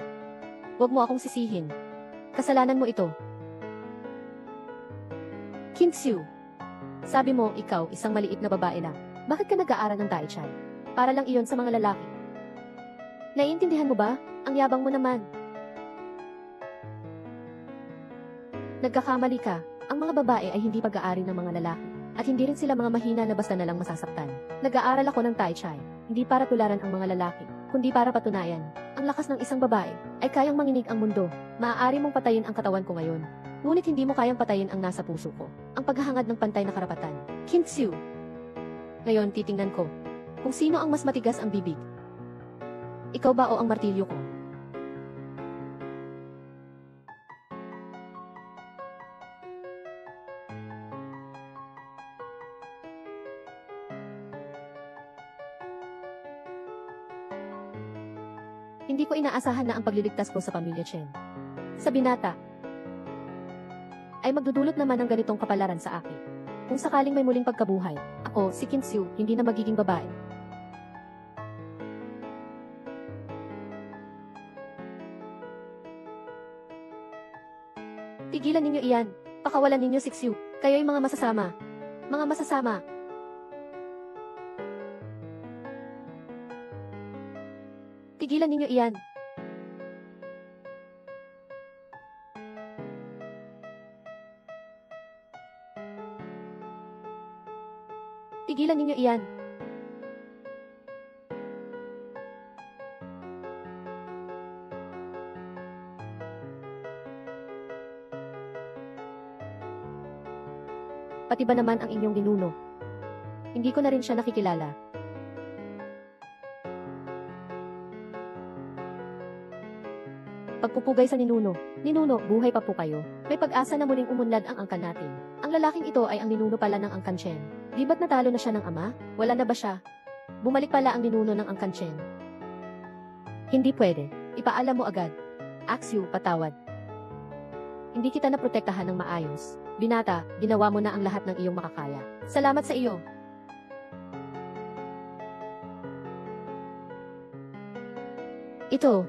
Huwag mo akong sisihin. Kasalanan mo ito. King Xiu. Sabi mo, ikaw, isang maliit na babae lang. Bakit ka nag-aaral ng Tai Chi? Para lang iyon sa mga lalaki. Naiintindihan mo ba? Ang yabang mo naman. Nagkakamali ka. Ang mga babae ay hindi pag-aari ng mga lalaki. At hindi rin sila mga mahina na basta na lang masasaktan. Nag-aaral ako ng Tai Chi. Hindi para tularan ang mga lalaki, kundi para patunayan. Ang lakas ng isang babae ay kayang manginig ang mundo. Maaari mong patayin ang katawan ko ngayon. Ngunit hindi mo kayang patayin ang nasa puso ko. Ang paghahangad ng pantay na karapatan. King Xiu. Ngayon titingnan ko kung sino ang mas matigas ang bibig. Ikaw ba o ang martilyo ko? Hindi ko inaasahan na ang pagliligtas ko sa pamilya Chen sa binata ay magdudulot naman ng ganitong kapalaran sa akin. Kung sakaling may muling pagkabuhay, ako, si King Xiu, hindi na magiging babae. Tigilan ninyo iyan. Pakawalan ninyo si Xiu. Kayo'y mga masasama. Mga masasama. Tigilan ninyo iyan. Tigilan ninyo iyan. Pati ba naman ang inyong ninuno? Hindi ko na rin siya nakikilala. Pagpupugay sa ninuno. Ninuno, buhay pa po kayo. May pag-asa na muling umunlad ang angkan natin. Ang lalaking ito ay ang ninuno pala ng angkan Chen. Di ba't natalo na siya ng ama? Wala na ba siya? Bumalik pala ang ninuno ng angkan Chen. Hindi pwede. Ipaalam mo agad. Axel, patawad. Hindi kita naprotektahan ng maayos. Binata, ginawa mo na ang lahat ng iyong makakaya. Salamat sa iyo. Ito.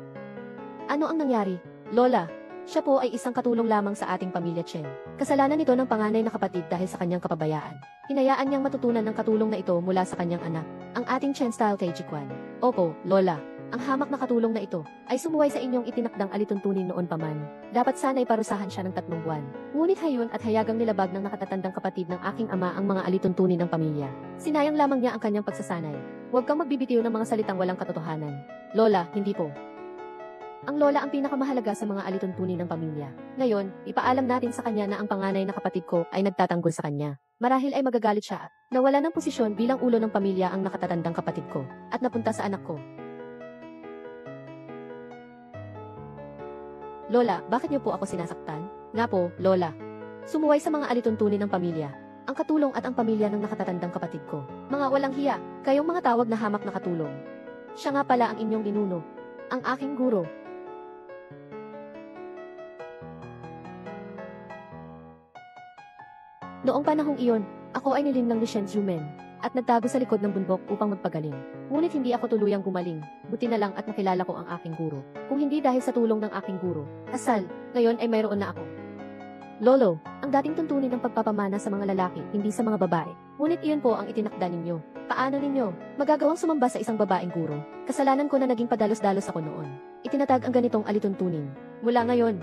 Ano ang nangyari? Lola, siya po ay isang katulong lamang sa ating pamilya Chen. Kasalanan nito ng panganay na kapatid dahil sa kanyang kapabayaan. Hinayaan niyang matutunan ng katulong na ito mula sa kanyang anak, ang ating Chen style Taijikuan. Opo, Lola. Ang hamak na katulong na ito ay sumuway sa inyong itinakdang alituntunin noon pa man. Dapat sana'y parusahan siya ng 3 buwan. Ngunit hayon at hayagang nilabag ng nakatatandang kapatid ng aking ama ang mga alituntunin ng pamilya. Sinayang lamang niya ang kanyang pagsasanay. Huwag kang magbibitiw ng mga salitang walang katotohanan. Lola, hindi po. Ang lola ang pinakamahalaga sa mga alituntunin ng pamilya. Ngayon, ipaalam natin sa kanya na ang panganay na kapatid ko ay nagtatanggol sa kanya. Marahil ay magagalit siya. Nawala ng posisyon bilang ulo ng pamilya ang nakatatandang kapatid ko at napunta sa anak ko. Lola, bakit niyo po ako sinasaktan? Nga po, Lola. Sumuway sa mga alituntunin ng pamilya. Ang katulong at ang pamilya ng nakatatandang kapatid ko. Mga walang hiya, kayong mga tawag na hamak na katulong. Siya nga pala ang inyong ninuno. Ang aking guro. Noong panahong iyon, ako ay nilinlang ni Shen Zhumen at nagtago sa likod ng bundok upang magpagaling. Ngunit hindi ako tuluyang gumaling, buti na lang at nakilala ko ang aking guro. Kung hindi dahil sa tulong ng aking guro, asal, ngayon ay mayroon na ako. Lolo, ang dating tuntunin ng pagpapamana sa mga lalaki, hindi sa mga babae. Ngunit iyon po ang itinakda ninyo. Paano ninyo magagawang sumamba sa isang babaeng guro? Kasalanan ko na naging padalos-dalos ako noon. Itinatag ang ganitong alituntunin. Mula ngayon,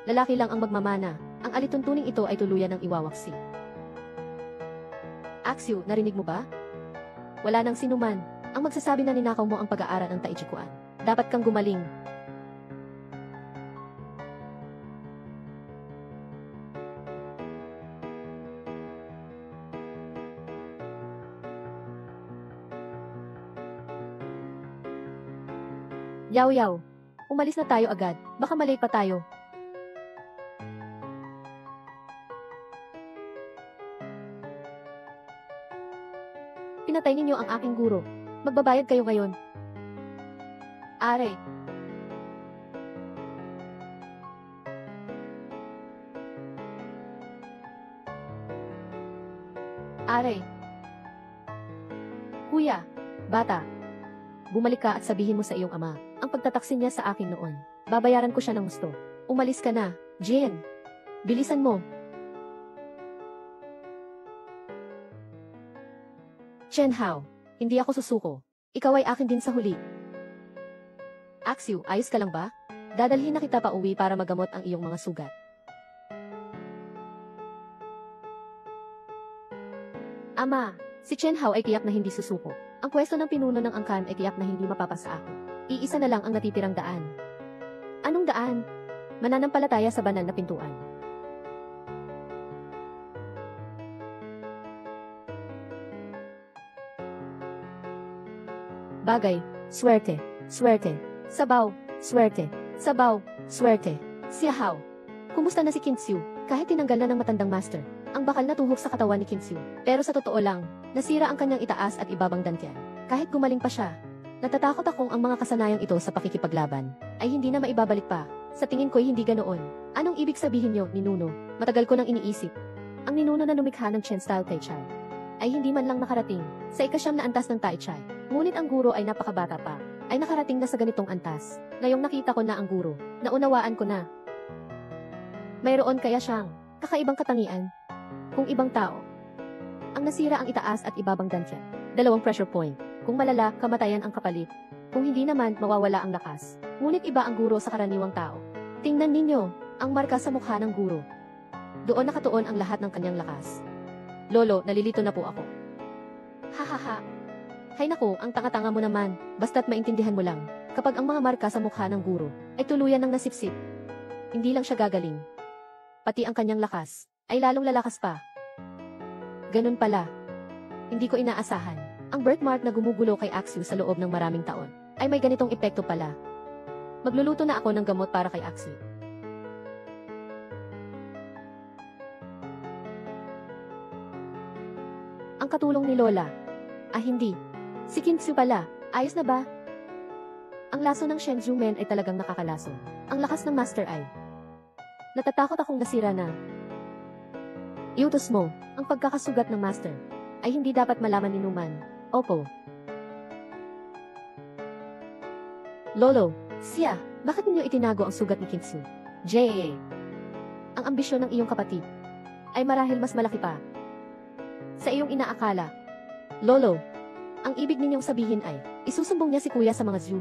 lalaki lang ang magmamana. Ang alituntuning ito ay tuluyan ng iwawaksi. Axio, narinig mo ba? Wala nang sinuman ang magsasabi na ninakaw mo ang pag-aaral ng Taichikuan. Dapat kang gumaling. Yaw yaw. Umalis na tayo agad. Baka malate pa tayo. Pinatay ninyo ang aking guro. Magbabayad kayo ngayon. Are. Are. Kuya, bata. Bumalik ka at sabihin mo sa iyong ama ang pagtataksin niya sa akin noon. Babayaran ko siya ng gusto. Umalis ka na, Jin. Bilisan mo. Chen Hao, hindi ako susuko. Ikaw ay akin din sa huli. Axio, ayos ka lang ba? Dadalhin na kita pa uwi para magamot ang iyong mga sugat. Ama, si Chen Hao ay tiyak na hindi susuko. Ang pwesto ng pinuno ng angkan ay tiyak na hindi mapapasa ako. Iisa na lang ang natitirang daan. Anong daan? Mananampalataya sa banal na pintuan. Bagay, swerte, swerte, sabaw, swerte, sabaw, swerte. Xiahao. Kumusta na si Qinxiu? Kahit tinanggal na ng matandang master, ang bakal na tuhok sa katawan ni Qinxiu. Pero sa totoo lang, nasira ang kanyang itaas at ibabang dantian. Kahit gumaling pa siya, natatakot akong ang mga kasanayang ito sa pakikipaglaban ay hindi na maibabalik pa. Sa tingin ko'y hindi ganoon. Anong ibig sabihin niyo, ninuno? Matagal ko nang iniisip. Ang ninuno na lumikha ng Chen style Tai Chai ay hindi man lang nakarating sa ikasyam na antas ng Tai Chai. Ngunit ang guro ay napakabata pa, ay nakarating na sa ganitong antas. Ngayong nakita ko na ang guro, naunawaan ko na. Mayroon kaya siyang kakaibang katangian. Kung ibang tao, ang nasira ang itaas at ibabang dantian. 2 pressure point. Kung malala, kamatayan ang kapalit. Kung hindi naman, mawawala ang lakas. Ngunit iba ang guro sa karaniwang tao. Tingnan ninyo, ang marka sa mukha ng guro. Doon nakatuon ang lahat ng kanyang lakas. Lolo, nalilito na po ako. Hahaha. Hay nako, ang tanga-tanga mo naman, basta't maintindihan mo lang, kapag ang mga marka sa mukha ng guro ay tuluyan ng nasipsip, hindi lang siya gagaling. Pati ang kanyang lakas ay lalong lalakas pa. Ganun pala. Hindi ko inaasahan. Ang birthmark na gumugulo kay Axio sa loob ng maraming taon ay may ganitong epekto pala. Magluluto na ako ng gamot para kay Axio. Ang katulong ni Lola. Ah, hindi. Si Qinxiu pala, ayos na ba? Ang laso ng Shen Zhumen ay talagang nakakalaso. Ang lakas ng master ay. Natatakot akong nasira na. Iutos mo, ang pagkakasugat ng master ay hindi dapat malaman ni Numan. Opo. Lolo, siya, bakit ninyo itinago ang sugat ni Qinxiu? J.A. Ang ambisyon ng iyong kapatid ay marahil mas malaki pa sa iyong inaakala. Lolo, ang ibig ninyong sabihin ay, isusumbong niya si kuya sa mga Zhu.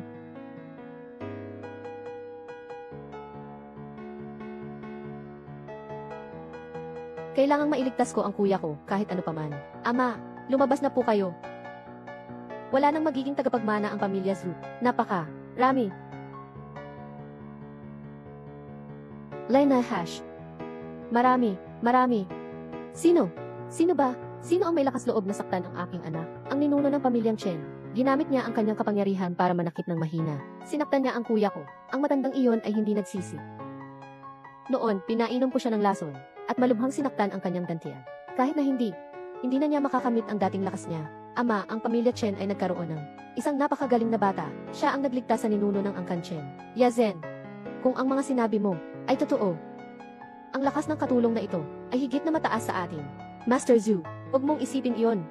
Kailangang mailigtas ko ang kuya ko, kahit ano paman. Ama, lumabas na po kayo. Wala nang magiging tagapagmana ang pamilya Zhu. Napaka, Rami. Lena Hash. Marami. Sino? Sino ba? Sino ang may lakas loob na saktan ang aking anak? Ang ninuno ng pamilyang Chen. Ginamit niya ang kanyang kapangyarihan para manakit ng mahina. Sinaktan niya ang kuya ko. Ang matandang iyon ay hindi nagsisi. Noon, pinainom ko siya ng lason, at malubhang sinaktan ang kanyang dantian. Kahit na hindi na niya makakamit ang dating lakas niya. Ama, ang pamilya Chen ay nagkaroon ng isang napakagaling na bata. Siya ang nagligtas sa ninuno ng angkan Chen. Yazen, kung ang mga sinabi mo ay totoo, ang lakas ng katulong na ito ay higit na mataas sa atin. Master Zhu, huwag mong isipin iyon.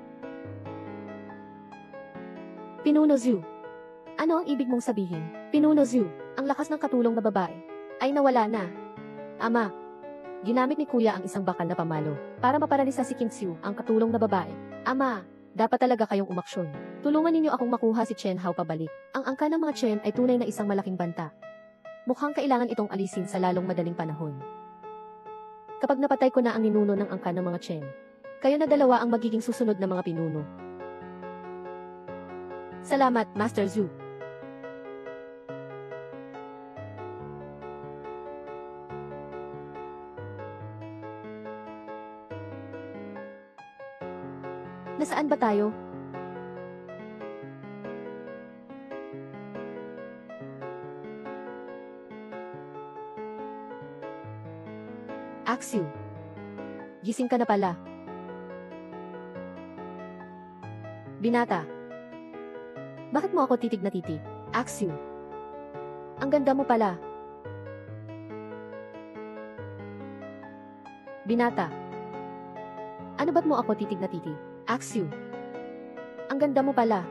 Pinuno Zhu. Ano ang ibig mong sabihin? Pinuno Zhu, ang lakas ng katulong na babae ay nawala na. Ama, ginamit ni kuya ang isang bakal na pamalo para maparalisa si King Xiu, ang katulong na babae. Ama, dapat talaga kayong umaksyon. Tulungan ninyo akong makuha si Chen Hao pabalik. Ang angka ng mga Chen ay tunay na isang malaking banta. Mukhang kailangan itong alisin sa lalong madaling panahon. Kapag napatay ko na ang ninuno ng angka ng mga Chen, kayo na dalawa ang magiging susunod na mga pinuno. Salamat, Master Zhu. Nasaan ba tayo? Axiu. Gising ka na pala. Binata. Bakit mo ako titig na titig? Axiu. Ang ganda mo pala. Binata. Ano ba't mo ako titig na titig? Axiu. Ang ganda mo pala.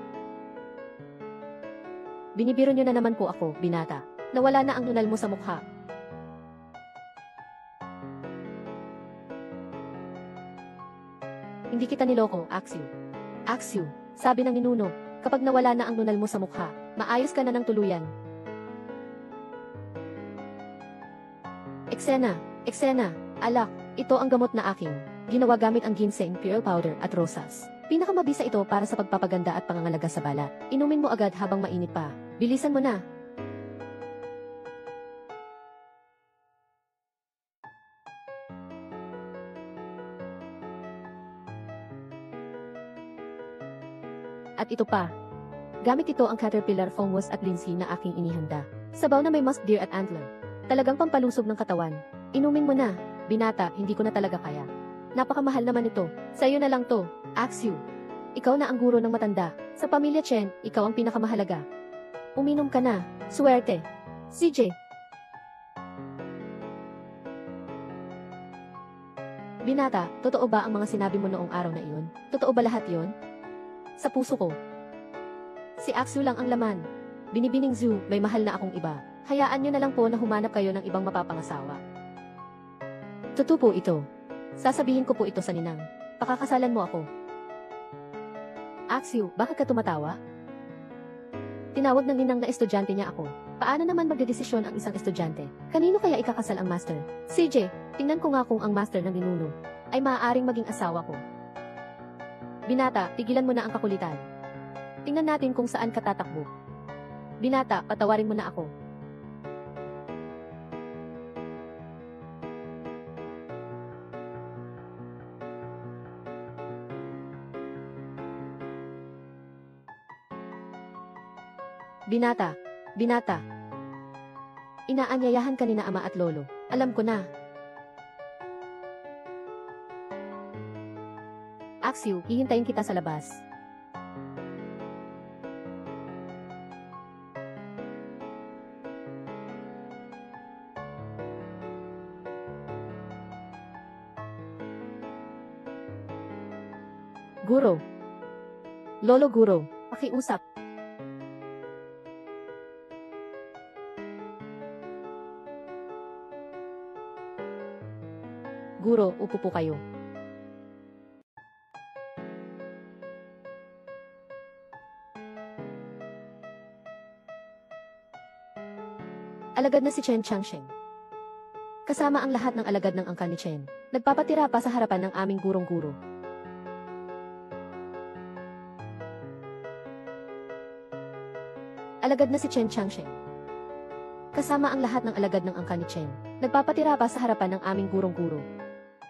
Binibiro niyo na naman po ako, binata. Nawala na ang nunal mo sa mukha. Hindi kita niloko, Axiu. Axiu, sabi ng ninuno, kapag nawala na ang nunal mo sa mukha, maayos ka na ng tuluyan. Eksena, alak, ito ang gamot na aking ginawa gamit ang ginseng, pearl powder at rosas. Pinakamabisa ito para sa pagpapaganda at pangangalaga sa balat. Inumin mo agad habang mainit pa. Bilisan mo na. At ito pa. Gamit ito ang caterpillar, fungus at linsi na aking inihanda. Sabaw na may musk deer at antler. Talagang pampalusog ng katawan. Inumin mo na. Binata, hindi ko na talaga kaya. Napakamahal naman ito. Sa'yo na lang to, Axiu. Ikaw na ang guro ng matanda. Sa pamilya Chen, ikaw ang pinakamahalaga. Uminom ka na. Suwerte. CJ. Binata, totoo ba ang mga sinabi mo noong araw na iyon? Totoo ba lahat yon? Sa puso ko. Si Axiu lang ang laman. Binibining Zhu, may mahal na akong iba. Hayaan nyo na lang po na humanap kayo ng ibang mapapangasawa. Totoo po ito. Sasabihin ko po ito sa ninang. Pakakasalan mo ako. Axiu, bakit ka tumatawa? Tinawag ng ninang na estudyante niya ako. Paano naman magdedesisyon ang isang estudyante? Kanino kaya ikakasal ang master? CJ, tingnan ko nga kung ang master ng ninuno ay maaaring maging asawa ko. Binata, tigilan mo na ang kakulitan. Tingnan natin kung saan ka tatakbo. Binata, patawarin mo na ako. Binata. Inaanyayahan ka ni na ama at lolo. Alam ko na. Axiu, hihintayin kita sa labas. Guro. Lolo Guro, pakiusap. Guro, upo po kayo. Alagad na si Chen Changsheng. Kasama ang lahat ng alagad ng angkan ni Chen. Nagpapatira pa sa harapan ng aming gurong-guro. Alagad na si Chen Changsheng. kasama ang lahat ng alagad ng angkan ni Chen. Nagpapatira pa sa harapan ng aming gurong-guro.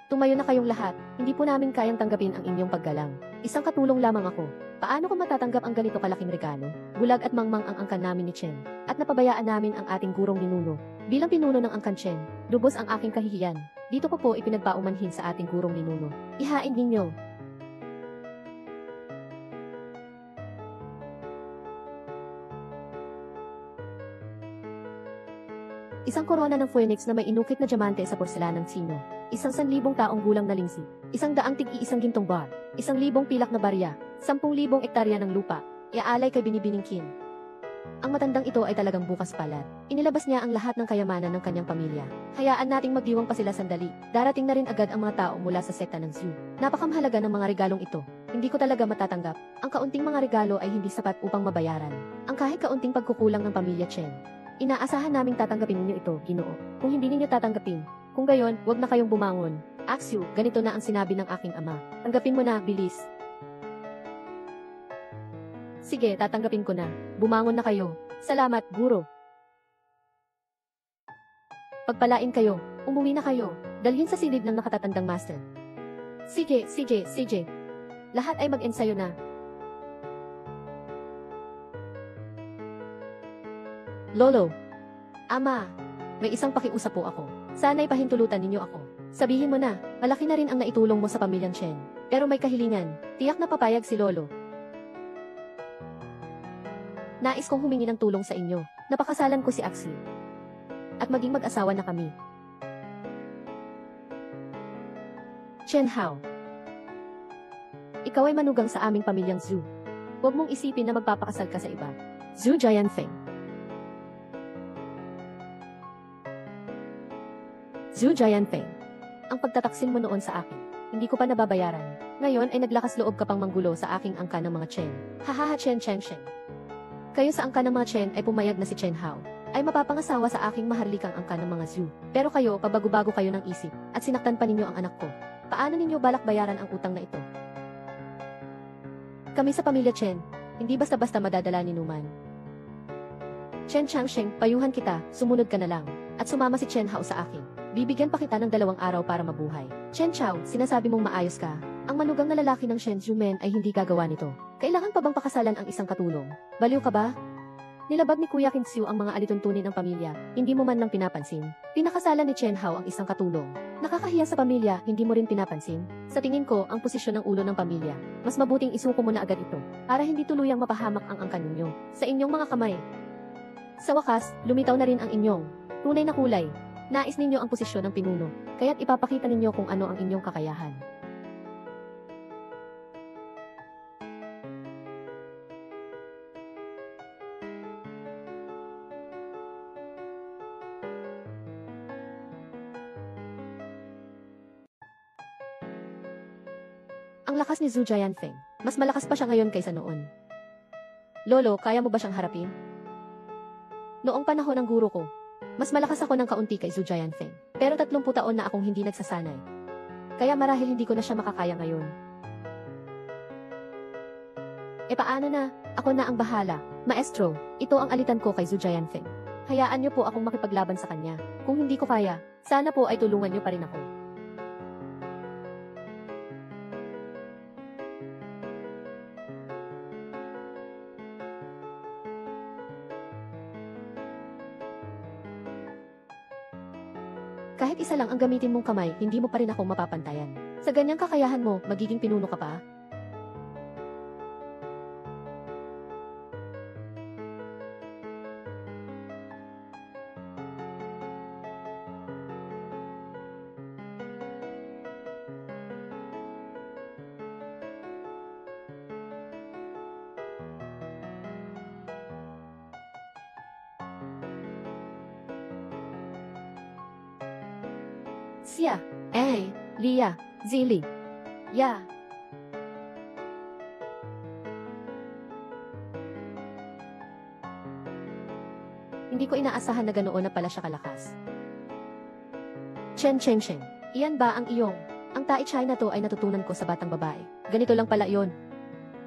Tumayo na kayong lahat, hindi po namin kayang tanggapin ang inyong paggalang. Isang katulong lamang ako. Paano ko matatanggap ang ganito kalaking regalo? Bulag at mangmang ang angkan namin ni Chen. At napabayaan namin ang ating gurong ninuno. Bilang pinuno ng angkan Chen, lubos ang aking kahihiyan. Dito ko po ipinagbaumanhin sa ating gurong ninuno. Ihain ninyo. Isang korona ng phoenix na may inukit na diamante sa porselanang Tsino. Isang 1,000 taong gulang na lingsi. 100 tig-iisang gintong bar. 1,000 pilak na barya. 10,000 ektarya ng lupa. Iaalay kay Binibining Qin. Ang matandang ito ay talagang bukas palad. Inilabas niya ang lahat ng kayamanan ng kanyang pamilya. Hayaan nating magdiwang pa sila sandali. Darating na rin agad ang mga tao mula sa sekta ng Zhu. Napakamahalaga ng mga regalong ito. Hindi ko talaga matatanggap. Ang kaunting mga regalo ay hindi sapat upang mabayaran ang kahit kaunting pagkukulang ng pamilya Chen. Inaasahan naming tatanggapin ninyo ito, Ginoo. Kung hindi ninyo tatanggapin, kung gayon, huwag na kayong bumangon. Axio, ganito na ang sinabi ng aking ama. Tanggapin mo na, bilis. Sige, tatanggapin ko na. Bumangon na kayo. Salamat, guro. Pagpalain kayo. Umuwi na kayo. Dalhin sa silid ng nakatatandang master. Sige. Lahat ay mag-ensayo na. Lolo. Ama. May isang pakiusap po ako. Sana'y pahintulutan ninyo ako. Sabihin mo na, malaki na rin ang naitulong mo sa pamilyang Chen. Pero may kahilingan. Tiyak na papayag si Lolo. Nais kong humingi ng tulong sa inyo. Napakasalan ko si Axie. At maging mag-asawa na kami. Chen Hao. Ikaw ay manugang sa aming pamilyang Zhu. Huwag mong isipin na magpapakasal ka sa iba. Zhu Jianfeng. Zhu Jianfeng. Ang pagtataksin mo noon sa akin, hindi ko pa nababayaran. Ngayon ay naglakas loob ka pang manggulo sa aking angka ng mga Chen. Hahaha Chen. Kayo sa angka ng mga Chen ay pumayag na si Chen Hao ay mapapangasawa sa aking maharlikang angka ng mga Zhu. Pero kayo, pabago-bago kayo ng isip at sinaktan pa ninyo ang anak ko. Paano ninyo balak bayaran ang utang na ito? Kami sa pamilya Chen, hindi basta-basta madadala ni Numan. Chen Changsheng, payuhan kita, sumunod ka na lang. At sumama si Chen Hao sa akin. Bibigyan pa kita ng 2 araw para mabuhay. Chen Chao, sinasabi mong maayos ka. Ang manugang na lalaki ng Shen Zhumen ay hindi gagawa nito. Kailangan pa bang pakasalan ang isang katulong? Baliw ka ba? Nilabag ni Kuya Kinsiu ang mga alituntunin ng pamilya, hindi mo man lang pinapansin. Pinakasalan ni Chen Hao ang isang katulong. Nakakahiya sa pamilya, hindi mo rin pinapansin. Sa tingin ko, ang posisyon ng ulo ng pamilya, mas mabuting isuko mo na agad ito, para hindi tuluyang mapahamak ang angkan ninyo sa inyong mga kamay. Sa wakas, lumitaw na rin ang inyong tunay na kulay. Nais ninyo ang posisyon ng pinuno, kaya't ipapakita ninyo kung ano ang inyong kakayahan. Ang lakas ni Zhu Jianfeng, mas malakas pa siya ngayon kaysa noon. Lolo, kaya mo ba siyang harapin? Noong panahon ng guro ko, mas malakas ako ng kaunti kay Zhu Jianfeng. Pero 30 taon na akong hindi nagsasanay. Kaya marahil hindi ko na siya makakaya ngayon. E paano na? Ako na ang bahala. Maestro, ito ang alitan ko kay Zhu Jianfeng. Hayaan niyo po akong makipaglaban sa kanya. Kung hindi ko kaya, sana po ay tulungan niyo pa rin ako. Kahit isa lang ang gamitin mong kamay, hindi mo pa rin ako mapapantayan. Sa ganyang kakayahan mo, magiging pinuno ka pa? Siya, Lia, Zili, Ya. Hindi ko inaasahan na ganoon na pala siya kalakas. Chen Chengsheng, iyan ba ang iyong? Ang Tai Chi na to ay natutunan ko sa batang babae. Ganito lang pala yon.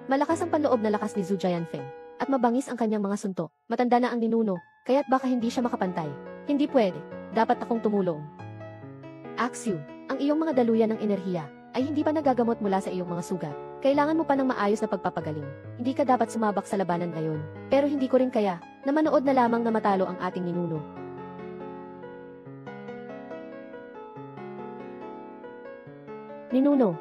Malakas ang panloob na lakas ni Zhu Jianfeng, at mabangis ang kanyang mga suntok. Matanda na ang ninuno, kaya't baka hindi siya makapantay. Hindi pwede. Dapat akong tumulong. Axio, ang iyong mga daluyan ng enerhiya ay hindi pa nagagamot mula sa iyong mga sugat. Kailangan mo pa ng maayos na pagpapagaling. Hindi ka dapat sumabak sa labanan ngayon. Pero hindi ko rin kaya na manood na lamang na matalo ang ating ninuno. Ninuno.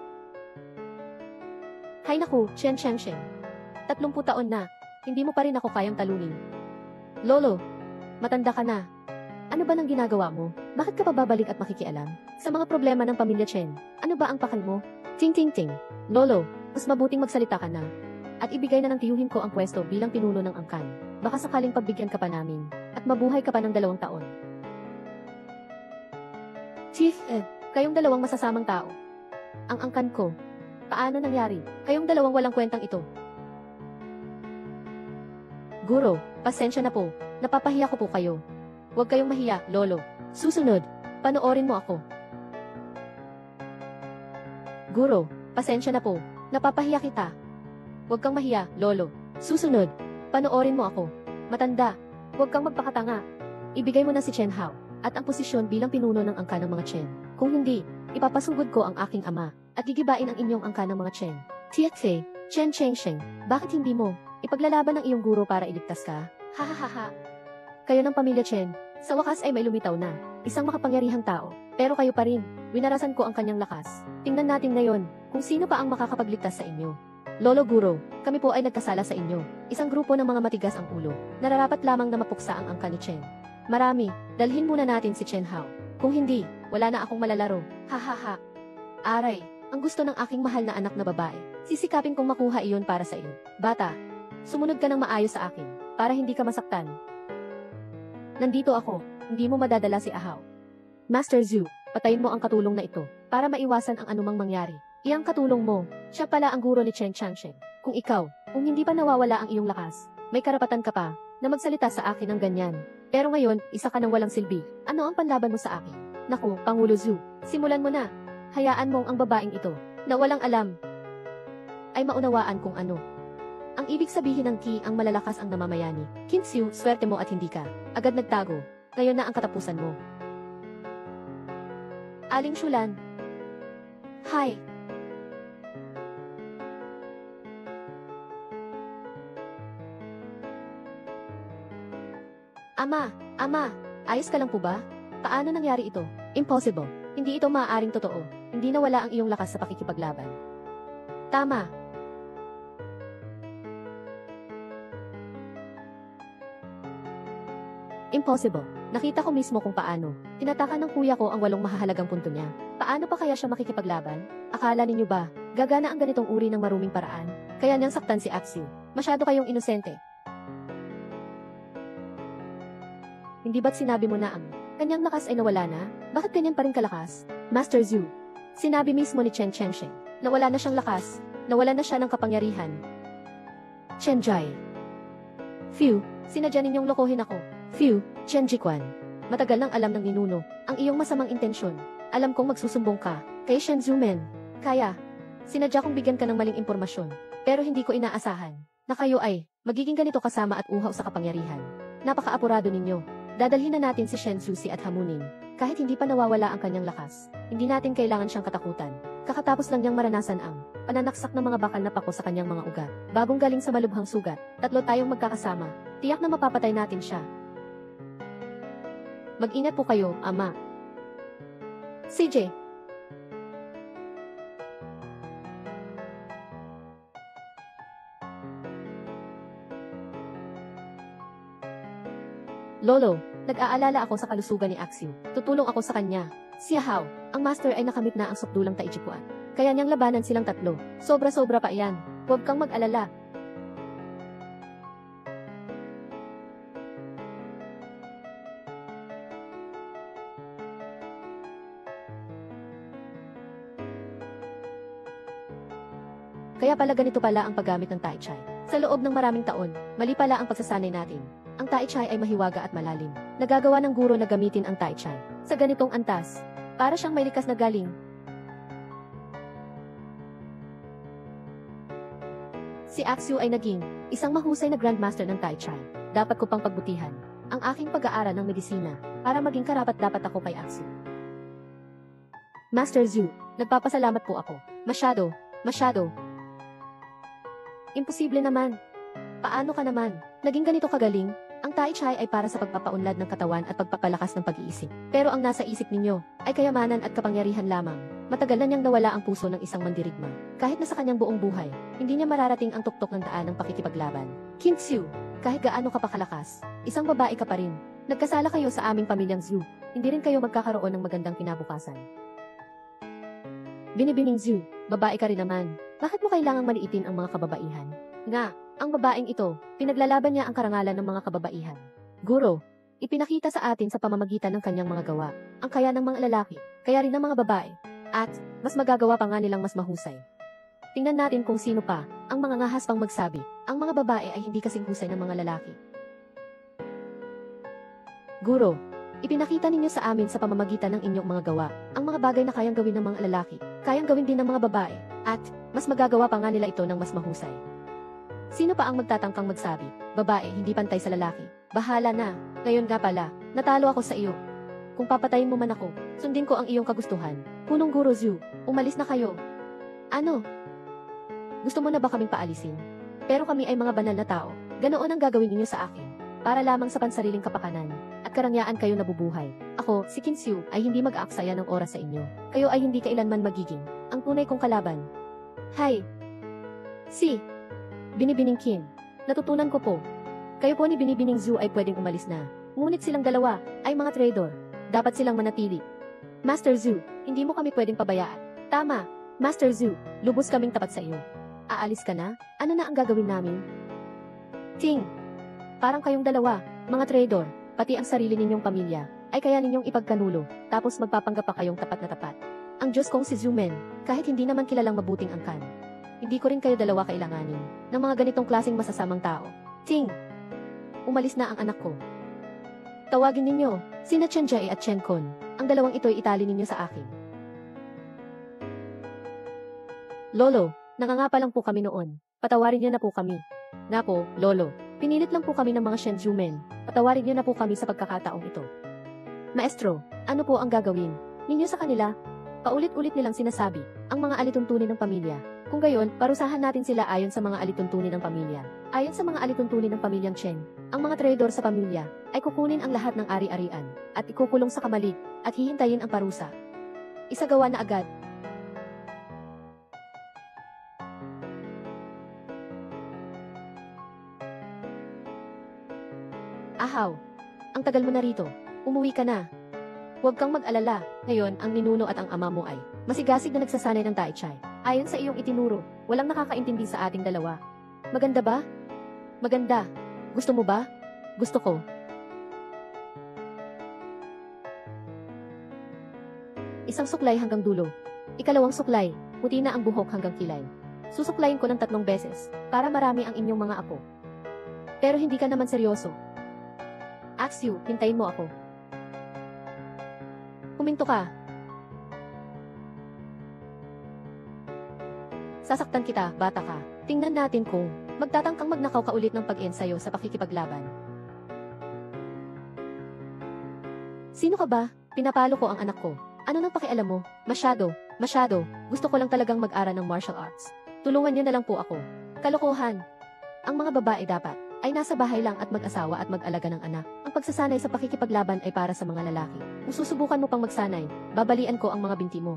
Hay naku, Chen Sheng. 30 taon na, hindi mo pa rin ako kayang talunin. Lolo, matanda ka na. Ano ba nang ginagawa mo? Bakit ka pa babalik at makikialam sa mga problema ng pamilya Chen? Ano ba ang pakal mo? Ting ting ting. Lolo, mas mabuting magsalita ka na. At ibigay na ng tiyuhin ko ang pwesto bilang pinuno ng angkan. Baka sakaling pagbigyan ka pa namin. At mabuhay ka pa ng 2 taon. Chief Ed, kayong dalawang masasamang tao. Ang angkan ko. Paano nangyari? Kayong dalawang walang kwentang ito. Guro, pasensya na po. Napapahiya ko po kayo. Huwag kayong mahiya, Lolo. Susunod, panoorin mo ako. Guro, pasensya na po. Napapahiya kita. Huwag kang mahiya, Lolo. Susunod, panoorin mo ako. Matanda, huwag kang magpakatanga. Ibigay mo na si Chen Hao at ang posisyon bilang pinuno ng angka ng mga Chen. Kung hindi, ipapasugod ko ang aking ama at gigibain ang inyong angka ng mga Chen. Tiatse, Chen Cheng Sheng, bakit hindi mo ipaglalaban ng iyong guro para iligtas ka? Hahaha. Kayo ng pamilya Chen, sa wakas ay may lumitaw na. Isang makapangyarihang tao. Pero kayo pa rin, winarasan ko ang kanyang lakas. Tingnan natin ngayon, kung sino pa ang makakapagligtas sa inyo. Lolo Guro, kami po ay nagkasala sa inyo. Isang grupo ng mga matigas ang ulo. Nararapat lamang na mapuksa ang angka ni Chen. Marami, dalhin muna natin si Chen Hao. Kung hindi, wala na akong malalaro. Hahaha. Aray, ang gusto ng aking mahal na anak na babae. Sisikapin kong makuha iyon para sa iyo. Bata, sumunod ka ng maayos sa akin, para hindi ka masaktan. Nandito ako, hindi mo madadala si Ahao. Master Zhu, patayin mo ang katulong na ito, para maiwasan ang anumang mangyari. Iyang katulong mo, siya pala ang guro ni Chen Changsheng. Kung ikaw, kung hindi pa nawawala ang iyong lakas, may karapatan ka pa, na magsalita sa akin ng ganyan. Pero ngayon, isa ka ng walang silbi. Ano ang panlaban mo sa akin? Naku, Pangulo Zhu, simulan mo na. Hayaan mong ang babaeng ito, na walang alam, ay maunawaan kung ano. Ang ibig sabihin ng Qi ang malalakas ang namamayani. Kinsiu, swerte mo at hindi ka agad nagtago. Ngayon na ang katapusan mo. Aling Shulan. Hi. Ama, ayos ka lang po ba? Paano nangyari ito? Impossible. Hindi ito maaaring totoo. Hindi nawala ang iyong lakas sa pakikipaglaban. Tama. Impossible. Nakita ko mismo kung paano. Tinataka ng kuya ko ang 8 mahahalagang punto niya. Paano pa kaya siya makikipaglaban? Akala ninyo ba, gagana ang ganitong uri ng maruming paraan? Kaya niyang saktan si Axio. Masyado kayong inosente. Hindi ba't sinabi mo na ang kanyang lakas ay nawala na? Bakit ganyan pa rin kalakas? Master Zhu, sinabi mismo ni Chen Chengsheng, nawala na siyang lakas, nawala na siya ng kapangyarihan. Chen Jai. Phew, sinadya ninyong lokohin ako. Phew, Chen Jikwan. Matagal nang alam ng ninuno ang iyong masamang intensyon. Alam kong magsusumbong ka kay Shen Zumen. Kaya, sinadya kong bigyan ka ng maling impormasyon. Pero hindi ko inaasahan na kayo ay magiging ganito kasama at uhaw sa kapangyarihan. Napaka-apurado ninyo. Dadalhin na natin si Shen Zusi at hamunin. Kahit hindi pa nawawala ang kanyang lakas, hindi natin kailangan siyang katakutan. Kakatapos lang niyang maranasan ang pananaksak ng mga bakal na pako sa kanyang mga ugat. Bagong galing sa malubhang sugat, 3 tayong magkakasama. Tiyak na mapapatay natin siya. Mag-ingat po kayo, Ama. CJ. Lolo, nag-aalala ako sa kalusugan ni Axio. Tutulong ako sa kanya. Si Hao, ang master ay nakamit na ang sukdulang Taijipuan. Kaya niyang labanan silang 3. Sobra-sobra pa iyan. Huwag kang mag-alala. Kaya pala ganito pala ang paggamit ng Tai Chai. Sa loob ng maraming taon, mali pala ang pagsasanay natin. Ang Tai Chai ay mahiwaga at malalim. Nagagawa ng guro na gamitin ang Tai Chai sa ganitong antas. Para siyang may likas na galing. Si Axio ay naging isang mahusay na grandmaster ng Tai Chai. Dapat ko pang pagbutihan. ang aking pag-aaral ng medisina, para maging karapat-dapat ako kay Axel. Master Zhu, nagpapasalamat po ako. Masyado. Imposible naman. Paano ka naman? Naging ganito kagaling? Ang Tai Chi ay para sa pagpapaunlad ng katawan at pagpapalakas ng pag-iisip. Pero ang nasa isip ninyo ay kayamanan at kapangyarihan lamang. Matagal na niyang nawala ang puso ng isang mandirigma. Kahit na sa kanyang buong buhay, hindi niya mararating ang tuktok ng daan ng pakikipaglaban. Qin Xiu, kahit gaano ka pa kalakas, isang babae ka pa rin. Nagkasala kayo sa aming pamilyang Zhu. Hindi rin kayo magkakaroon ng magandang kinabukasan. Binibining Zhu, babae ka rin naman. Bakit mo kailangang maliitin ang mga kababaihan? Nga, ang babaeng ito, pinaglalaban niya ang karangalan ng mga kababaihan. Guro, ipinakita sa atin sa pamamagitan ng kanyang mga gawa, ang kaya ng mga lalaki, kaya rin ng mga babae, at mas magagawa pa nga nilang mas mahusay. Tingnan natin kung sino pa, ang mga ngahas pang magsabi, ang mga babae ay hindi kasing husay ng mga lalaki. Guro, ipinakita ninyo sa amin sa pamamagitan ng inyong mga gawa, ang mga bagay na kayang gawin ng mga lalaki, kayang gawin din ng mga babae, at mas magagawa pa nga nila ito ng mas mahusay. Sino pa ang magtatangkang magsabi, babae hindi pantay sa lalaki? Bahala na, ngayon nga pala, natalo ako sa iyo. Kung papatayin mo man ako, sundin ko ang iyong kagustuhan. Punong Guro Zhu, umalis na kayo. Ano? Gusto mo na ba kaming paalisin? Pero kami ay mga banal na tao, ganoon ang gagawin ninyo sa akin, para lamang sa pansariling kapakanan, at karangyaan kayo nabubuhay. Ako, si Qin Xiu, ay hindi mag-aaksaya ng oras sa inyo. Kayo ay hindi kailanman magiging ang tunay kong kalaban. Hay! Binibining Qin, natutunan ko po. Kayo po ni Binibining Zhu ay pwedeng umalis na. Ngunit silang dalawa ay mga traidor. Dapat silang manatili. Master Zhu, hindi mo kami pwedeng pabayaan. Tama, Master Zhu, lubos kaming tapat sa iyo. Aalis ka na? Ano na ang gagawin namin? Ting, parang kayong dalawa, mga traidor, pati ang sarili ninyong pamilya, ay kaya ninyong ipagkanulo, tapos magpapanggap pa kayong tapat na tapat. Ang Diyos kong si Zhu Men, kahit hindi naman kilalang mabuting angkan. Hindi ko rin kayo dalawa kailanganin ng mga ganitong klaseng masasamang tao. Ting, umalis na ang anak ko. Tawagin ninyo, sina Chen Jie at Chen Kun. Ang dalawang ito'y itali ninyo sa akin. Lolo, nangangapa lang po kami noon. Patawarin niyo na po kami. Nga po, Lolo, pinilit lang po kami ng mga Shen Zhu Men. Patawarin niyo na po kami sa pagkakataong ito. Maestro, ano po ang gagawin ninyo sa kanila? Paulit-ulit nilang sinasabi, ang mga alituntunin ng pamilya. Kung gayon, parusahan natin sila ayon sa mga alituntunin ng pamilya. Ayon sa mga alituntunin ng pamilyang Chen, ang mga traidor sa pamilya ay kukunin ang lahat ng ari-arian at ikukulong sa kamalig at hihintayin ang parusa. Isagawa na agad. Ahaw, ang tagal mo na rito. Umuwi ka na. Huwag kang mag-alala, ngayon ang ninuno at ang ama mo ay masigasig na nagsasanay ng Tai Chi. Ayon sa iyong itinuro, walang nakakaintindi sa ating dalawa. Maganda ba? Maganda. Gusto mo ba? Gusto ko. Isang suklay hanggang dulo. Ikalawang suklay, puti na ang buhok hanggang kilay. Susuklayin ko ng 3 beses, para marami ang inyong mga apo. Pero hindi ka naman seryoso. Axel, hintayin mo ako. Huminto ka. Sasaktan kita, bata ka. Tingnan natin kung magtatangkang magnakaw ka ulit ng pag-ensayo sa pakikipaglaban. Sino ka ba? Pinapalo ko ang anak ko. Ano nang pakialam mo? Masyado. Gusto ko lang talagang mag-aral ng martial arts. Tulungan niyo na lang po ako. Kalokohan. Ang mga babae dapat ay nasa bahay lang at mag-asawa at mag-alaga ng anak. Ang pagsasanay sa pakikipaglaban ay para sa mga lalaki. Kung susubukan mo pang magsanay, babalian ko ang mga binti mo.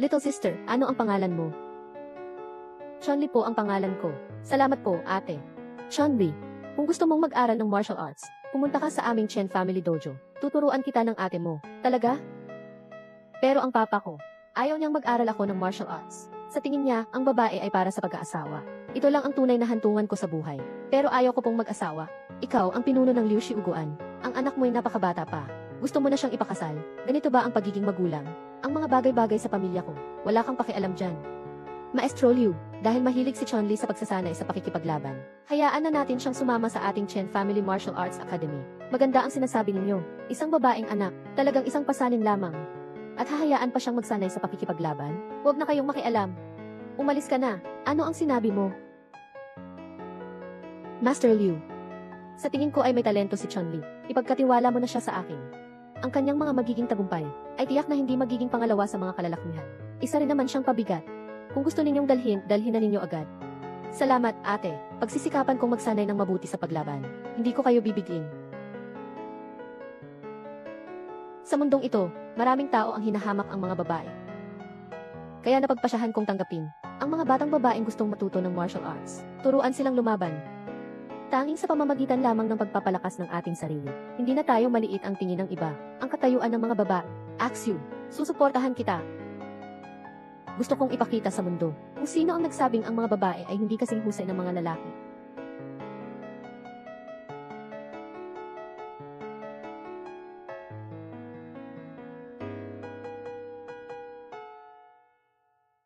Little sister, ano ang pangalan mo? Chun-Li po ang pangalan ko. Salamat po, ate. Chun-Li, kung gusto mong mag-aral ng martial arts, pumunta ka sa aming Chen Family Dojo. Tuturuan kita ng ate mo. Talaga? Pero ang papa ko, ayaw niyang mag-aral ako ng martial arts. Sa tingin niya, ang babae ay para sa pag-aasawa. Ito lang ang tunay na hantungan ko sa buhay. Pero ayaw ko pong mag-asawa. Ikaw ang pinuno ng Liu Shiuguan. Ang anak mo'y napakabata pa. Gusto mo na siyang ipakasal. Ganito ba ang pagiging magulang? Ang mga bagay-bagay sa pamilya ko, wala kang pakialam dyan. Maestro Liu, dahil mahilig si Chonli sa pagsasanay sa pakikipaglaban, hayaan na natin siyang sumama sa ating Chen Family Martial Arts Academy. Maganda ang sinasabi ninyo, isang babaeng anak, talagang isang pasanin lamang. At hahayaan pa siyang magsanay sa pakikipaglaban? Huwag na kayong makialam. Umalis ka na, ano ang sinabi mo? Master Liu, sa tingin ko ay may talento si Chonli, ipagkatiwala mo na siya sa akin. Ang kanyang mga magiging tagumpay, ay tiyak na hindi magiging pangalawa sa mga kalalakihan. Isa rin naman siyang pabigat. Kung gusto ninyong dalhin na ninyo agad. Salamat, ate. Pagsisikapan kong magsanay ng mabuti sa paglaban. Hindi ko kayo bibigin. Sa mundong ito, maraming tao ang hinahamak ang mga babae. Kaya napagpasyahan kong tanggapin. Ang mga batang babaeng gustong matuto ng martial arts. Turuan silang lumaban. Tanging sa pamamagitan lamang ng pagpapalakas ng ating sarili. Hindi na tayo maliit ang tingin ng iba. Ang katayuan ng mga babae. Axu, susuportahan kita. Gusto kong ipakita sa mundo kung sino ang nagsabing ang mga babae ay hindi kasing husay ng mga lalaki.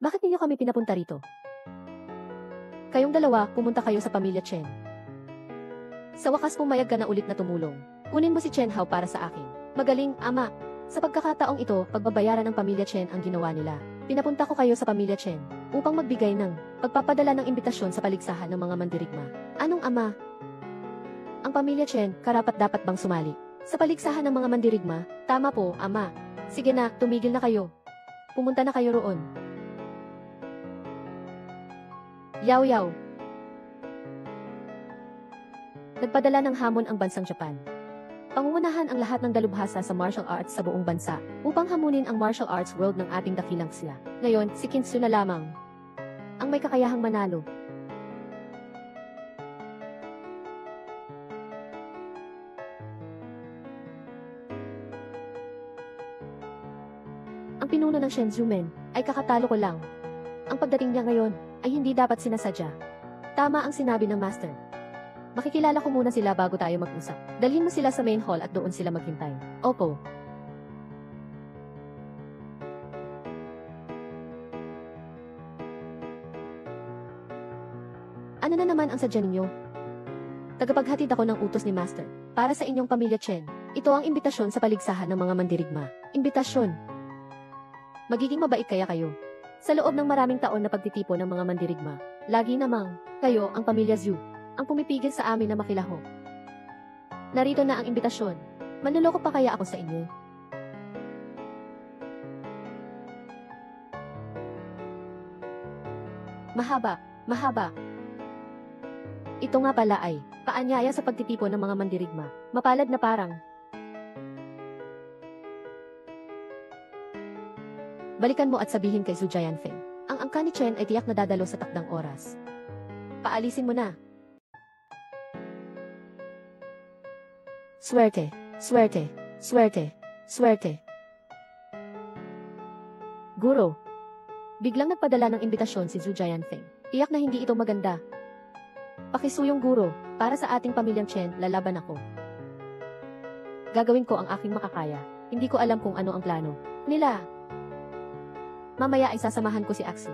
Bakit ninyo kami pinapunta rito? Kayong dalawa, pumunta kayo sa pamilya Chen. Sa wakas pumayag ka na ulit na tumulong. Kunin mo si Chen Hao para sa akin. Magaling, ama. Sa pagkakataong ito, pagbabayaran ng pamilya Chen ang ginawa nila. Pinapunta ko kayo sa pamilya Chen upang magbigay ng pagpapadala ng imbitasyon sa paligsahan ng mga mandirigma. Anong ama? Ang pamilya Chen, karapat-dapat bang sumali sa paligsahan ng mga mandirigma? Tama po, ama. Sige na, tumigil na kayo. Pumunta na kayo roon. Yao Yao. Nagpadala ng hamon ang bansang Japan. Pangungunahan ang lahat ng dalubhasa sa martial arts sa buong bansa upang hamunin ang martial arts world ng ating dakilang sila. Ngayon, si Kinsu na lamang ang may kakayahang manalo. Ang pinuno ng Shenzhoumen ay kakatalo ko lang. Ang pagdating niya ngayon ay hindi dapat sinasadya. Tama ang sinabi ng master. Makikilala ko muna sila bago tayo mag-usap. Dalhin mo sila sa main hall at doon sila maghintay. Opo. Ano na naman ang sadya ninyo? Tagapaghatid ako ng utos ni Master. Para sa inyong pamilya Chen, ito ang imbitasyon sa paligsahan ng mga mandirigma. Imbitasyon. Magiging mabait kaya kayo. Sa loob ng maraming taon na pagtitipon ng mga mandirigma, lagi namang, kayo, ang pamilya Zhu, ang pumipigil sa amin na makilahok. Narito na ang imbitasyon. Manloloko pa kaya ako sa inyo? Mahaba, mahaba. Ito nga pala ay, paanyaya sa pagtitipon ng mga mandirigma. Mapalad na parang. Balikan mo at sabihin kay Zhu Jianfeng. Ang angka ni Chen ay tiyak na dadalo sa takdang oras. Paalisin mo na. Swerte, swerte, swerte, swerte. Guro. Biglang nagpadala ng imbitasyon si Zhu Jianfeng. Tiyak na hindi ito maganda. Pakisuyong guro, para sa ating pamilyang Chen, lalaban ako. Gagawin ko ang aking makakaya. Hindi ko alam kung ano ang plano nila. Mamaya ay sasamahan ko si Axie.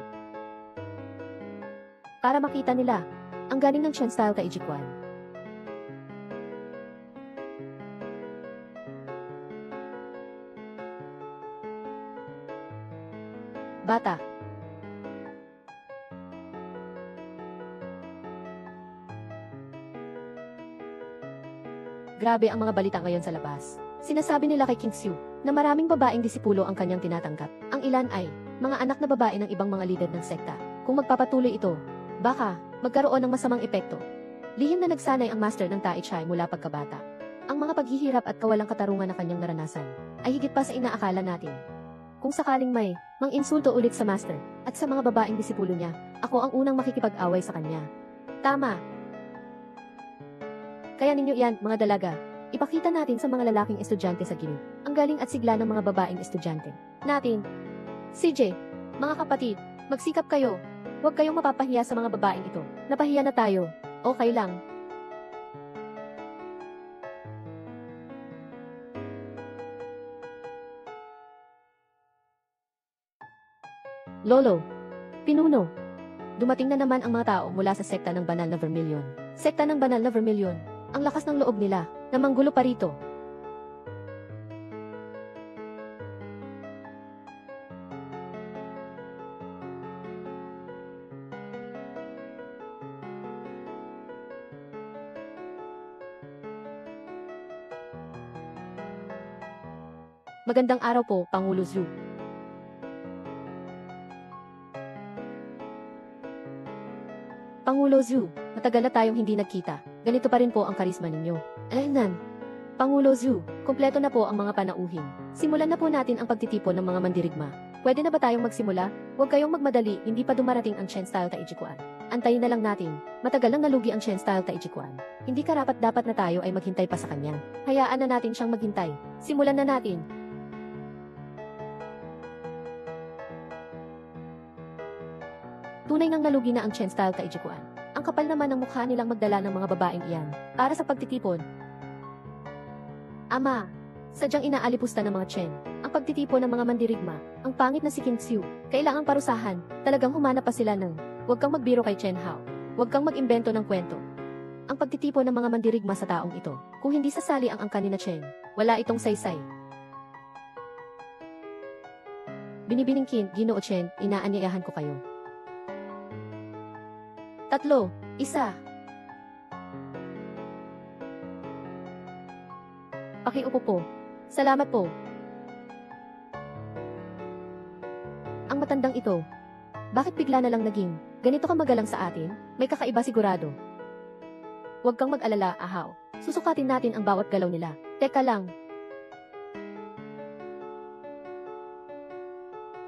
Para makita nila ang galing ng Chen style kay Jikwan. Bata. Grabe ang mga balita ngayon sa labas. Sinasabi nila kay King Xiu na maraming babaeng disipulo ang kanyang tinatanggap. Ang ilan ay mga anak na babae ng ibang mga lider ng sekta. Kung magpapatuloy ito, baka magkaroon ng masamang epekto. Lihim na nagsanay ang master ng Tai Chi mula pagkabata. Ang mga paghihirap at kawalang katarungan na kanyang naranasan ay higit pa sa inaakala natin. Kung sakaling may mang-insulto ulit sa master at sa mga babaeng disipulo niya, ako ang unang makikipag-away sa kanya. Tama. Kaya ninyo iyan, mga dalaga. Ipakita natin sa mga lalaking estudyante sa gilid ang galing at sigla ng mga babaeng estudyante natin. CJ, mga kapatid, magsikap kayo. Huwag kayong mapapahiya sa mga babaeng ito. Napahiya na tayo. Okay lang. Lolo. Pinuno. Dumating na naman ang mga tao mula sa sekta ng banal na Vermilion. Sekta ng banal na Vermilion. Ang lakas ng loob nila na manggulo pa rito. Magandang araw po, Pangulo Zhu. Pangulo Zhu, matagal na tayong hindi nagkita. Ganito pa rin po ang karisma ninyo. Alaynan. Pangulo Zhu, kumpleto na po ang mga panauhin. Simulan na po natin ang pagtitipon ng mga mandirigma. Pwede na ba tayong magsimula? Huwag kayong magmadali, hindi pa dumarating ang Chen Style Taijikuan. Antayin na lang natin. Matagal nang nalugi ang Chen Style Taijikuan. Hindi karapat-dapat na tayo ay maghintay pa sa kanya. Hayaan na natin siyang maghintay. Simulan na natin. Tunay nang nalugi na ang Chen Style Taijikuan. Ang kapal naman ng mukha nilang magdala ng mga babaeng iyan para sa pagtitipon. Ama, sadyang inaalipusta ng mga Chen ang pagtitipon ng mga mandirigma. Ang pangit na si King Xiu, kailangang parusahan. Talagang humanap pa sila ng huwag kang magbiro kay Chen Hao. Huwag kang mag-imbento ng kwento. Ang pagtitipon ng mga mandirigma sa taong ito, kung hindi sasali ang angkan ni na Chen, wala itong saysay. Binibiningkin, Ginoo Chen, inaanyayahan ko kayo. 3, 1. Pakiupo po. Salamat po. Ang matandang ito. Bakit bigla na lang naging ganito ka magalang sa atin? May kakaiba sigurado. Huwag kang mag-alala, ahaw. Susukatin natin ang bawat galaw nila. Teka lang.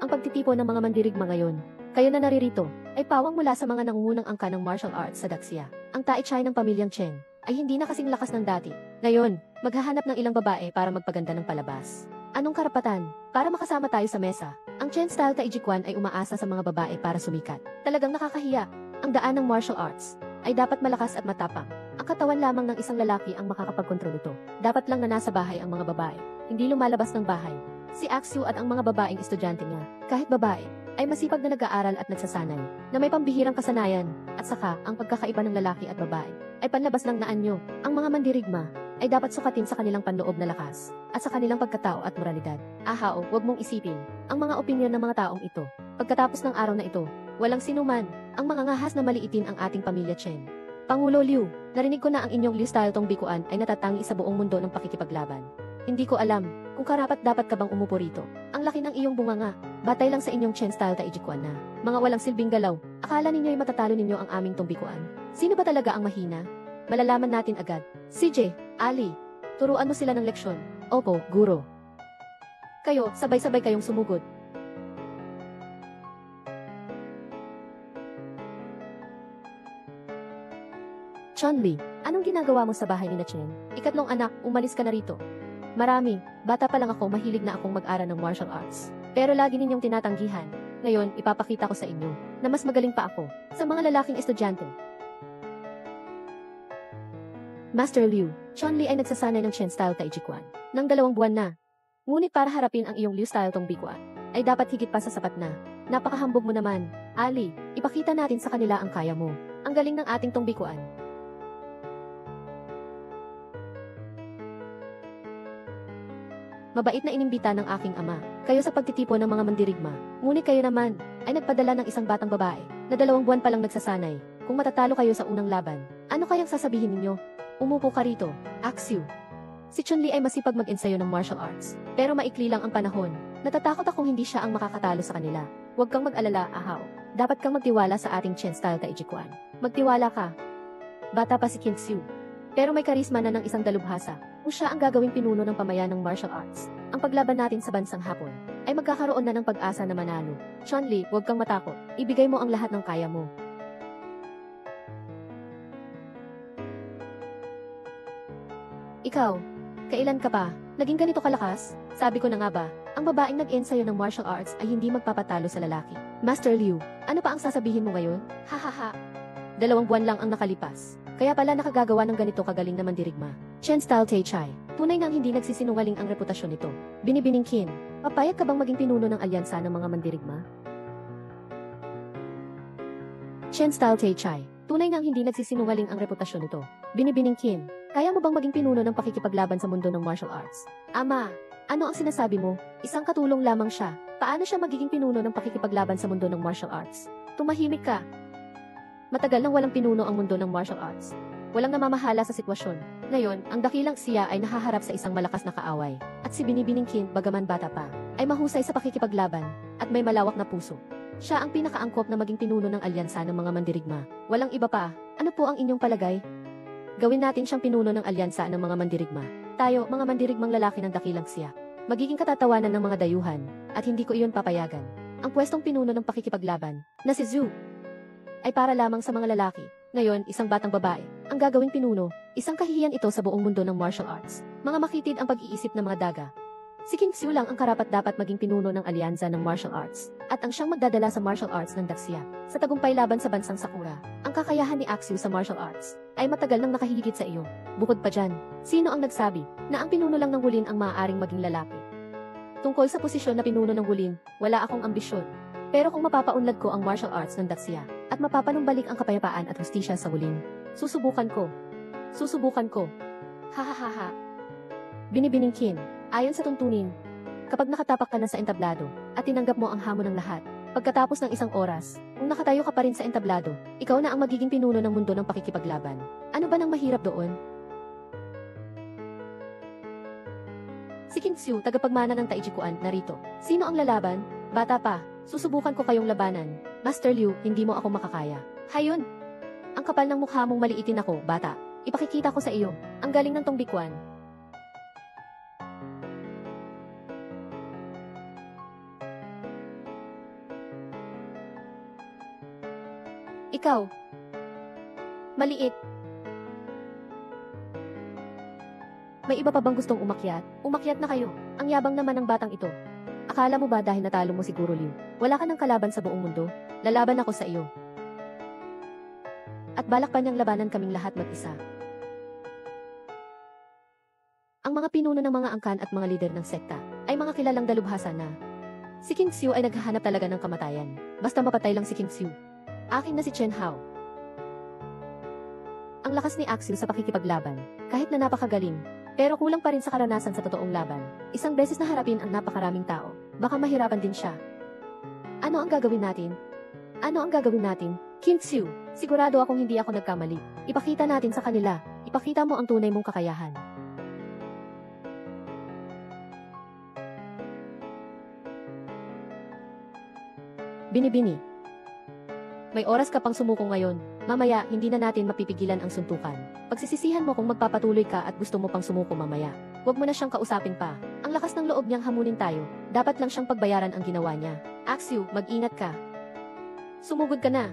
Ang pagtitipon ng mga mandirigma ngayon, kayo na naririto, ay pawang mula sa mga nangungunang angka ng martial arts sa Daxia. Ang taichay ng pamilyang Chen ay hindi na kasing lakas ng dati. Ngayon, maghahanap ng ilang babae para magpaganda ng palabas. Anong karapatan? Para makasama tayo sa mesa. Ang Chen Style Taijikuan ay umaasa sa mga babae para sumikat. Talagang nakakahiya. Ang daan ng martial arts ay dapat malakas at matapang. Ang katawan lamang ng isang lalaki ang makakapagkontrol nito. Dapat lang na nasa bahay ang mga babae, hindi lumalabas ng bahay. Si Axiu at ang mga babaeng estudyante niya, kahit babae, ay masipag na nag-aaral at nagsasanay, na may pambihirang kasanayan, at saka ang pagkakaiba ng lalaki at babae, ay panlabas ng naan nyo. Ang mga mandirigma, ay dapat sukatin sa kanilang panloob na lakas, at sa kanilang pagkatao at moralidad. Ahao, huwag mong isipin, ang mga opinyon ng mga taong ito. Pagkatapos ng araw na ito, walang sinuman, ang mga ngahas na maliitin ang ating pamilya Chen. Pangulo Liu, narinig ko na ang inyong Liu Style Tong Bikuan ay natatangi sa buong mundo ng pakikipaglaban. Hindi ko alam kung karapat-dapat ka bang umupo rito. Ang laki ng iyong bunganga, batay lang sa inyong Chen Style Taijikuan na mga walang silbing galaw. Akala ninyo ay matatalo ninyo ang aming tumbikuan. Sino ba talaga ang mahina? Malalaman natin agad. CJ, Ali, turuan mo sila ng leksyon. Opo, guro. Kayo, sabay-sabay kayong sumugod. Chun-Li, anong ginagawa mo sa bahay ni na Chen? Ikatlong anak, umalis ka na rito. Marami, bata pa lang ako mahilig na akong mag-aral ng martial arts. Pero lagi ninyong tinatanggihan. Ngayon, ipapakita ko sa inyo na mas magaling pa ako sa mga lalaking estudyante. Master Liu, Chun-Li ay nagsasanay ng Chen Style Taijikuan ng 2 buwan na. Ngunit para harapin ang iyong Liu Style Tong Bikuan, ay dapat higit pa sa sapat na. Napakahambog mo naman. Ali, ipakita natin sa kanila ang kaya mo. Ang galing ng ating Tong Bikuan. Mabait na inimbita ng aking ama, kayo sa pagtitipon ng mga mandirigma. Ngunit kayo naman, ay nagpadala ng isang batang babae, na 2 buwan pa lang nagsasanay. Kung matatalo kayo sa unang laban, ano kayang sasabihin ninyo? Umupo ka rito, Axiu. Si Chun-Li ay masipag mag-ensayo ng martial arts, pero maikli lang ang panahon. Natatakot akong hindi siya ang makakatalo sa kanila. Huwag kang mag-alala, ahaw. Dapat kang magtiwala sa ating Chen Style Taijikuan. Magtiwala ka. Bata pa si King Xiu, pero may karisma na ng isang dalubhasa. Kung siya ang gagawing pinuno ng pamayan ng martial arts, ang paglaban natin sa bansang Hapon ay magkakaroon na ng pag-asa na manalo. Chun-Li, huwag kang matakot. Ibigay mo ang lahat ng kaya mo. Ikaw, kailan ka pa? Naging ganito kalakas? Sabi ko na nga ba, ang babaeng nag-ensayo ng martial arts ay hindi magpapatalo sa lalaki. Master Liu, ano pa ang sasabihin mo ngayon? Hahaha. 2 buwan lang ang nakalipas. Kaya pala nakagagawa ng ganito kagaling na mandirigma. Chen Style Taichay, tunay ngang hindi nagsisinungaling ang reputasyon nito. Binibiningkin, papayag ka bang maging pinuno ng alyansa ng mga mandirigma? Chen Style Tay-Chai. Tunay ngang hindi nagsisinungaling ang reputasyon nito. Binibining Kim, kaya mo bang maging pinuno ng pakikipaglaban sa mundo ng martial arts? Ama, ano ang sinasabi mo? Isang katulong lamang siya. Paano siya magiging pinuno ng pakikipaglaban sa mundo ng martial arts? Tumahimik ka. Matagal nang walang pinuno ang mundo ng martial arts. Walang namamahala sa sitwasyon. Ngayon, ang dakilang siya ay nahaharap sa isang malakas na kaaway. At si Binibining Kim, bagaman bata pa, ay mahusay sa pakikipaglaban at may malawak na puso. Siya ang pinakaangkop na maging pinuno ng alyansa ng mga mandirigma. Walang iba pa. Ano po ang inyong palagay? Gawin natin siyang pinuno ng alyansa ng mga mandirigma. Tayo, mga mandirigmang lalaki ng dakilang siya. Magiging katatawanan ng mga dayuhan, at hindi ko iyon papayagan. Ang pwestong pinuno ng pakikipaglaban, na si Zhu, ay para lamang sa mga lalaki. Ngayon, isang batang babae, ang gagawing pinuno, isang kahihiyan ito sa buong mundo ng martial arts. Mga makitid ang pag-iisip ng mga daga. Si King Xiu lang ang karapat-dapat maging pinuno ng alyansa ng martial arts, at ang siyang magdadala sa martial arts ng Daxia. Sa tagumpay laban sa bansang Sakura, ang kakayahan ni Axiu sa martial arts ay matagal nang nakahigit sa iyo. Bukod pa dyan, sino ang nagsabi na ang pinuno lang ng Wulin ang maaaring maging lalaki? Tungkol sa posisyon na pinuno ng Wulin, wala akong ambisyon. Pero kung mapapaunlad ko ang martial arts ng Daxia, at mapapanumbalik ang kapayapaan at hustisya sa Wulin, susubukan ko. Susubukan ko. Ha. Binibining Kim, ayon sa tuntunin, kapag nakatapak ka na sa entablado, at tinanggap mo ang hamon ng lahat, pagkatapos ng isang oras, kung nakatayo ka pa rin sa entablado, ikaw na ang magiging pinuno ng mundo ng pakikipaglaban. Ano ba nang mahirap doon? Si King Xiu, tagapagmana ng Taijikuan, narito. Sino ang lalaban? Bata pa, susubukan ko kayong labanan. Master Liu, hindi mo ako makakaya. Hayon! Ang kapal ng mukha mong maliitin ako, bata. Ipakikita ko sa iyo. Ang galing ng Tongbikwan. Ikaw. Maliit. May iba pa bang gustong umakyat? Umakyat na kayo. Ang yabang naman ng batang ito. Akala mo ba dahil natalo mo si Guro Liu, wala ka ng kalaban sa buong mundo? Lalaban ako sa iyo. At balak pa niyang labanan kaming lahat mag-isa. Ang mga pinuno ng mga angkan at mga lider ng sekta ay mga kilalang dalubhasa na. Si King Xiu ay naghahanap talaga ng kamatayan. Basta mapatay lang si King Xiu. Akin na si Chen Hao. Ang lakas ni Axiu sa pakikipaglaban, kahit na napakagaling, pero kulang pa rin sa karanasan sa totoong laban. Isang beses na harapin ang napakaraming tao, baka mahirapan din siya. Ano ang gagawin natin? Ano ang gagawin natin? King Xiu, sigurado akong hindi ako nagkamali. Ipakita natin sa kanila, ipakita mo ang tunay mong kakayahan. Binibini. May oras ka pang sumuko ngayon. Mamaya, hindi na natin mapipigilan ang suntukan. Pagsisisihan mo kung magpapatuloy ka at gusto mo pang sumuko mamaya. Huwag mo na siyang kausapin pa. Ang lakas ng loob niyang hamunin tayo. Dapat lang siyang pagbayaran ang ginawa niya. Axiu, mag-ingat ka. Sumugod ka na.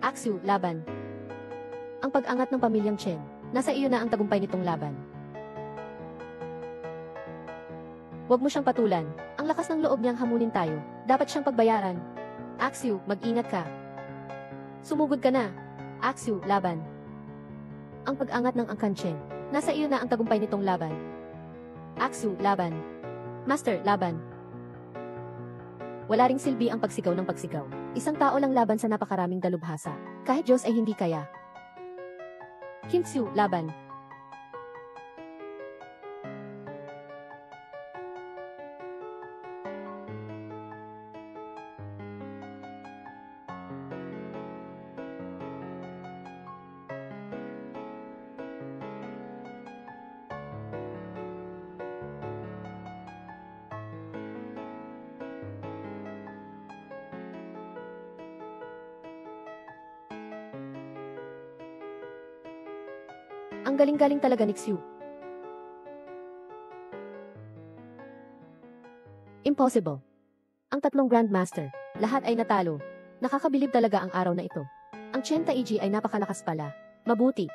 Axiu, laban. Ang pag-angat ng pamilyang Chen. Nasa iyo na ang tagumpay nitong laban. Huwag mo siyang patulan. Ang lakas ng loob niyang hamunin tayo. Dapat siyang pagbayaran. Axiu, mag-ingat ka. Sumugod ka na. Axiu, laban. Ang pag-angat ng angkan Chen. Nasa iyo na ang tagumpay nitong laban. Axiu, laban. Master, laban. Wala ring silbi ang pagsigaw ng pagsigaw. Isang tao lang laban sa napakaraming dalubhasa. Kahit Diyos ay hindi kaya. King Xiu, laban. Ang galing-galing talaga ni Xiu. Impossible. Ang tatlong Grandmaster, lahat ay natalo. Nakakabilib talaga ang araw na ito. Ang Chen Taiji ay napakalakas pala. Mabuti.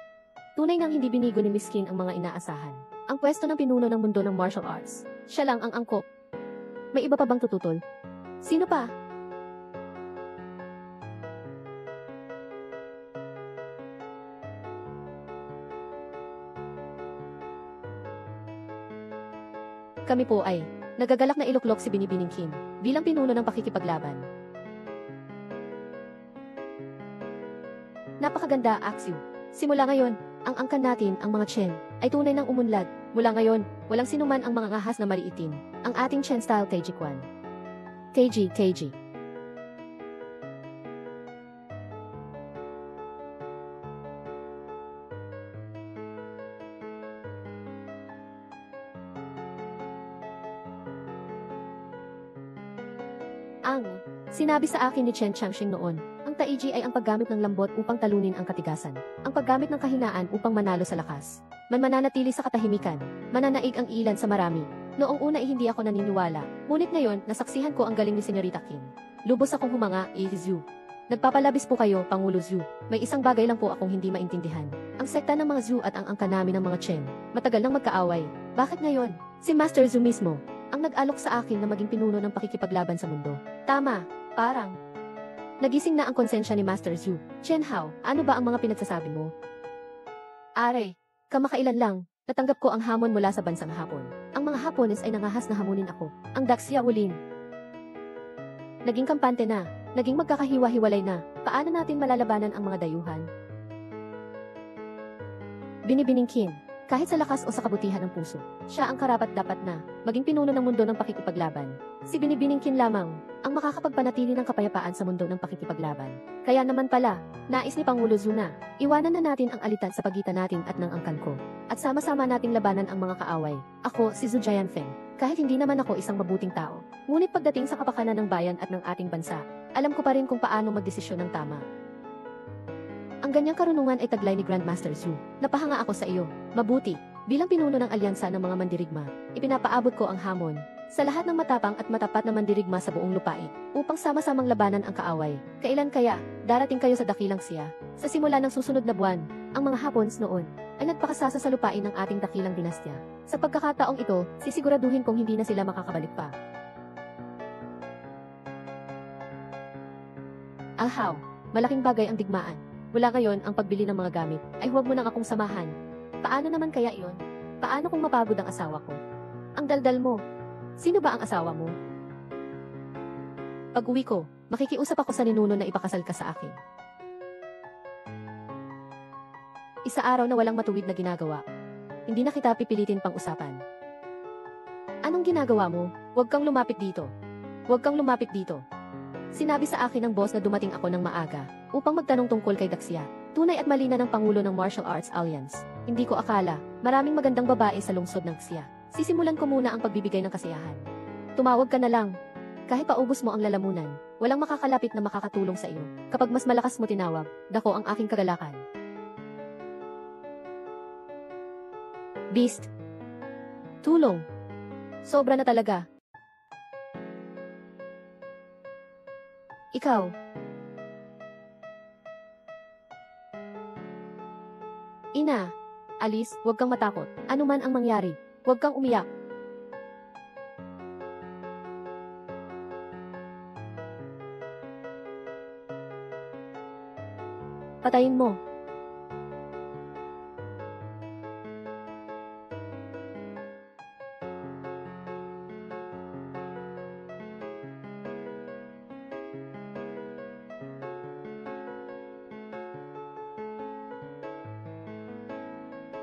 Tunay ngang hindi binigo ni Miss Qin ang mga inaasahan. Ang pwesto ng pinuno ng mundo ng martial arts. Siya lang ang angkop. May iba pa bang tututol? Sino pa? Kami po ay nagagalak na iluklok si Binibining Kim bilang pinuno ng pakikipaglaban. Napakaganda, Axio. Simula ngayon, ang angkan natin, ang mga Chen, ay tunay ng umunlad. Mula ngayon, walang sinuman ang mga ahas na maliitin. Ang ating Chen style KG Kwan. KG. Sinabi sa akin ni Chen Changxing noon, ang taiji ay ang paggamit ng lambot upang talunin ang katigasan. Ang paggamit ng kahinaan upang manalo sa lakas. Mananatili sa katahimikan. Mananaig ang ilan sa marami. Noong una ay hindi ako naniniwala. Ngunit ngayon, nasaksihan ko ang galing ni Senyorita Kim. Lubos akong humanga, Zhu. Nagpapalabis po kayo, Pangulo Zhu. May isang bagay lang po akong hindi maintindihan. Ang sekta ng mga Zhu at ang angka namin ng mga Chen. Matagal nang magkaaway. Bakit ngayon? Si Master Zhu mismo ang nag-alok sa akin na maging pinuno ng pakikipaglaban sa mundo. Tama. Parang nagising na ang konsensya ni Master Zhu. Chen Hao, ano ba ang mga pinagsasabi mo? Are, kamakailan lang, natanggap ko ang hamon mula sa bansang Hapon. Ang mga Hapones ay nangahas na hamunin ako. Ang Daxia Ulin. Naging kampante na, naging magkakahiwa-hiwalay na. Paano natin malalabanan ang mga dayuhan? Binibiningkin. Kahit sa lakas o sa kabutihan ng puso, siya ang karapat-dapat na maging pinuno ng mundo ng pakikipaglaban. Si Binibiningkin lamang ang makakapagpanatili ng kapayapaan sa mundo ng pakikipaglaban. Kaya naman pala, nais ni Pangulo Zhu na iwanan na natin ang alitan sa pagitan natin at ng angkan ko. At sama-sama nating labanan ang mga kaaway. Ako, si Zhu Jianfeng. Kahit hindi naman ako isang mabuting tao, ngunit pagdating sa kapakanan ng bayan at ng ating bansa, alam ko pa rin kung paano magdesisyon ng tama. Ang ganyang karunungan ay taglay ni Grandmaster Zhu. Napahanga ako sa iyo. Mabuti. Bilang pinuno ng alyansa ng mga mandirigma, ipinapaabot ko ang hamon sa lahat ng matapang at matapat na mandirigma sa buong lupain upang sama-samang labanan ang kaaway. Kailan kaya darating kayo sa dakilang siya? Sa simula ng susunod na buwan, ang mga Hapons noon ay nagpakasasa sa lupain ng ating dakilang dinastya. Sa pagkakataong ito, sisiguraduhin kong hindi na sila makakabalik pa. Alhaw, malaking bagay ang digmaan. Mula ngayon, ang pagbili ng mga gamit ay huwag mo nang akong samahan. Paano naman kaya iyon? Paano kung mapagod ang asawa ko? Ang daldal mo. Sino ba ang asawa mo? Pag-uwi ko, makikiusap ako sa ninuno na ipakasal ka sa akin. Isa araw na walang matuwid na ginagawa. Hindi na kita pipilitin pang usapan. Anong ginagawa mo? Huwag kang lumapit dito. Huwag kang lumapit dito. Sinabi sa akin ng boss na dumating ako ng maaga upang magtanong tungkol kay Daxia. Tunay at malina ng Pangulo ng Martial Arts Alliance. Hindi ko akala, maraming magandang babae sa lungsod ng Xia. Sisimulan ko muna ang pagbibigay ng kasiyahan. Tumawag ka na lang. Kahit paubos mo ang lalamunan, walang makakalapit na makakatulong sa iyo. Kapag mas malakas mo tinawag, dako ang aking kagalakan. Beast. Tulong. Sobra na talaga. Ikaw. Ina. Alice, huwag kang matakot. Ano man ang mangyari, huwag kang umiyak. Patayin mo.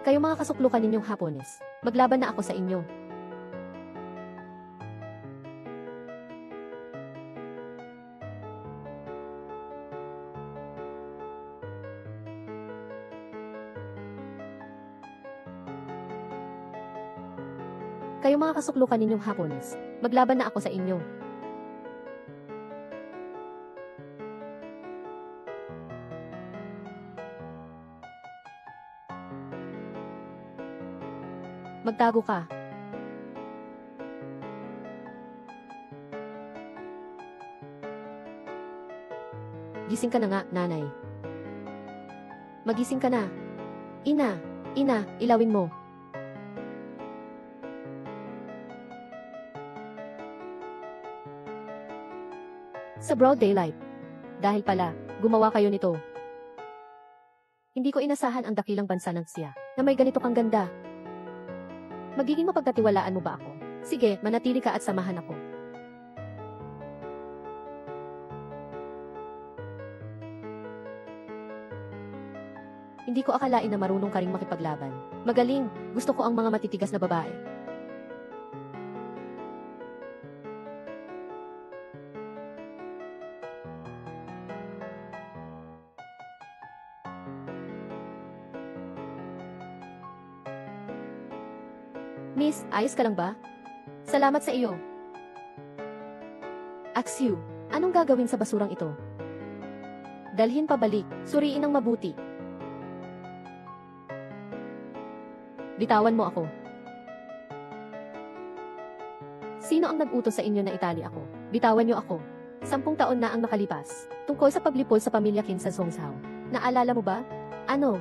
Kayo mga kasuklukan ninyong Hapones, maglaban na ako sa inyo. Kayo mga kasuklukan ninyong Hapones, maglaban na ako sa inyo. Magtago ka. Gising ka na nga, nanay. Magising ka na. Ina, ilawin mo. Sa broad daylight. Dahil pala, gumawa kayo nito. Hindi ko inasahan ang dakilang bansa ng Xia, na may ganito kang ganda. Magiging mapagkatiwalaan mo ba ako? Sige, manatili ka at samahan ako. Hindi ko akalain na marunong ka ring makipaglaban. Magaling, gusto ko ang mga matitigas na babae. Miss, ayos ka lang ba? Salamat sa iyo. Axiu, anong gagawin sa basurang ito? Dalhin pabalik, suriin ng mabuti. Bitawan mo ako. Sino ang nag-utos sa inyo na itali ako? Bitawan niyo ako. 10 taon na ang nakalipas, tungkol sa paglipol sa pamilya Kim sa Songzhao. Naalala mo ba? Ano?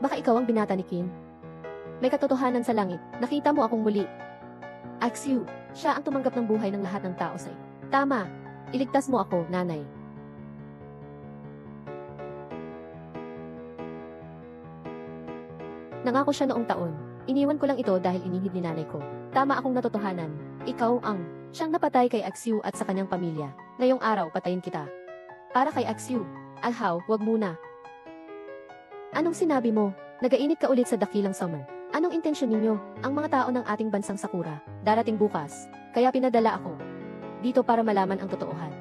Baka ikaw ang binata ni Kim? May katotohanan sa langit, nakita mo akong muli. Axiu, siya ang tumanggap ng buhay ng lahat ng tao sa iyo. Tama, iligtas mo ako, nanay. Nangako siya noong taon. Iniwan ko lang ito dahil inihid ni nanay ko. Tama akong natotohanan. Ikaw ang siyang napatay kay Axiu at sa kanyang pamilya. Ngayong araw patayin kita. Para kay Axiu. Alhaw, wag muna. Anong sinabi mo? Nagainit ka ulit sa dakilang summer. Anong intensyon ninyo? Ang mga tao ng ating bansang Sakura, darating bukas. Kaya pinadala ako dito para malaman ang totoohan.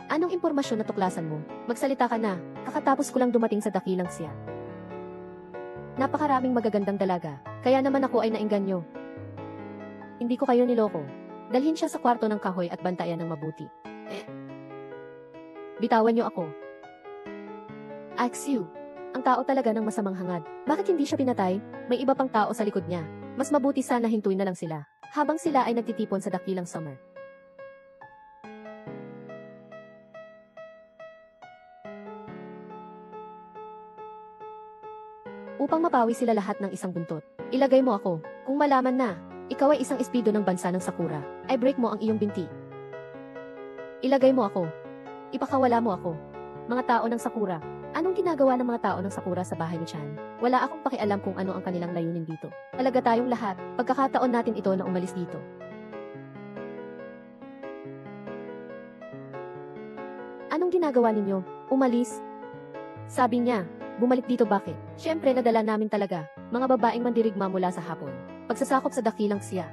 Anong impormasyon na tuklasan mo? Magsalita ka na. Kakatapos ko lang dumating sa dakilang siya. Napakaraming magagandang dalaga, kaya naman ako ay naengganyo. Hindi ko kayo niloko. Dalhin siya sa kwarto ng kahoy at bantayan ng mabuti. Bitawan niyo ako. Axiu, ang tao talaga ng masamang hangad. Bakit hindi siya pinatay? May iba pang tao sa likod niya. Mas mabuti sana hintuin na lang sila, habang sila ay nagtitipon sa dakilang summer. Upang mapawi sila lahat ng isang buntot. Ilagay mo ako. Kung malaman na, ikaw ay isang espido ng bansa ng Sakura, ay break mo ang iyong binti. Ilagay mo ako. Ipakawala mo ako. Mga tao ng Sakura. Anong ginagawa ng mga tao ng Sakura sa bahay ni Chan? Wala akong pakialam kung ano ang kanilang layunin dito. Talaga tayong lahat, pagkakataon natin ito na umalis dito. Anong ginagawa ninyo? Umalis? Sabi niya, bumalik dito bakit? Siyempre nadala namin talaga, mga babaeng mandirigma mula sa hapon. Pagsasakop sa dakilang siya.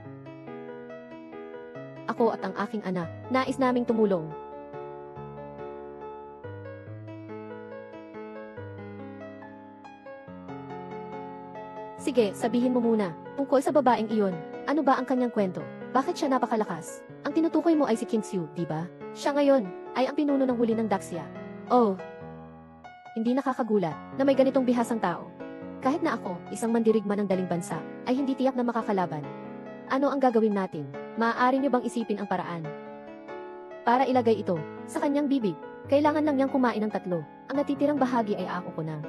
Ako at ang aking anak, nais naming tumulong. Sige, sabihin mo muna, tungkol sa babaeng iyon, ano ba ang kanyang kwento? Bakit siya napakalakas? Ang tinutukoy mo ay si Kim Siu, di ba? Siya ngayon, ay ang pinuno ng huli ng Daxia. Oh, hindi nakakagulat na may ganitong bihasang tao. Kahit na ako, isang mandirigma ng daling bansa, ay hindi tiyak na makakalaban. Ano ang gagawin natin? Maaari niyo bang isipin ang paraan? Para ilagay ito sa kanyang bibig, kailangan lang niyang kumain ng 3. Ang natitirang bahagi ay ako ko na.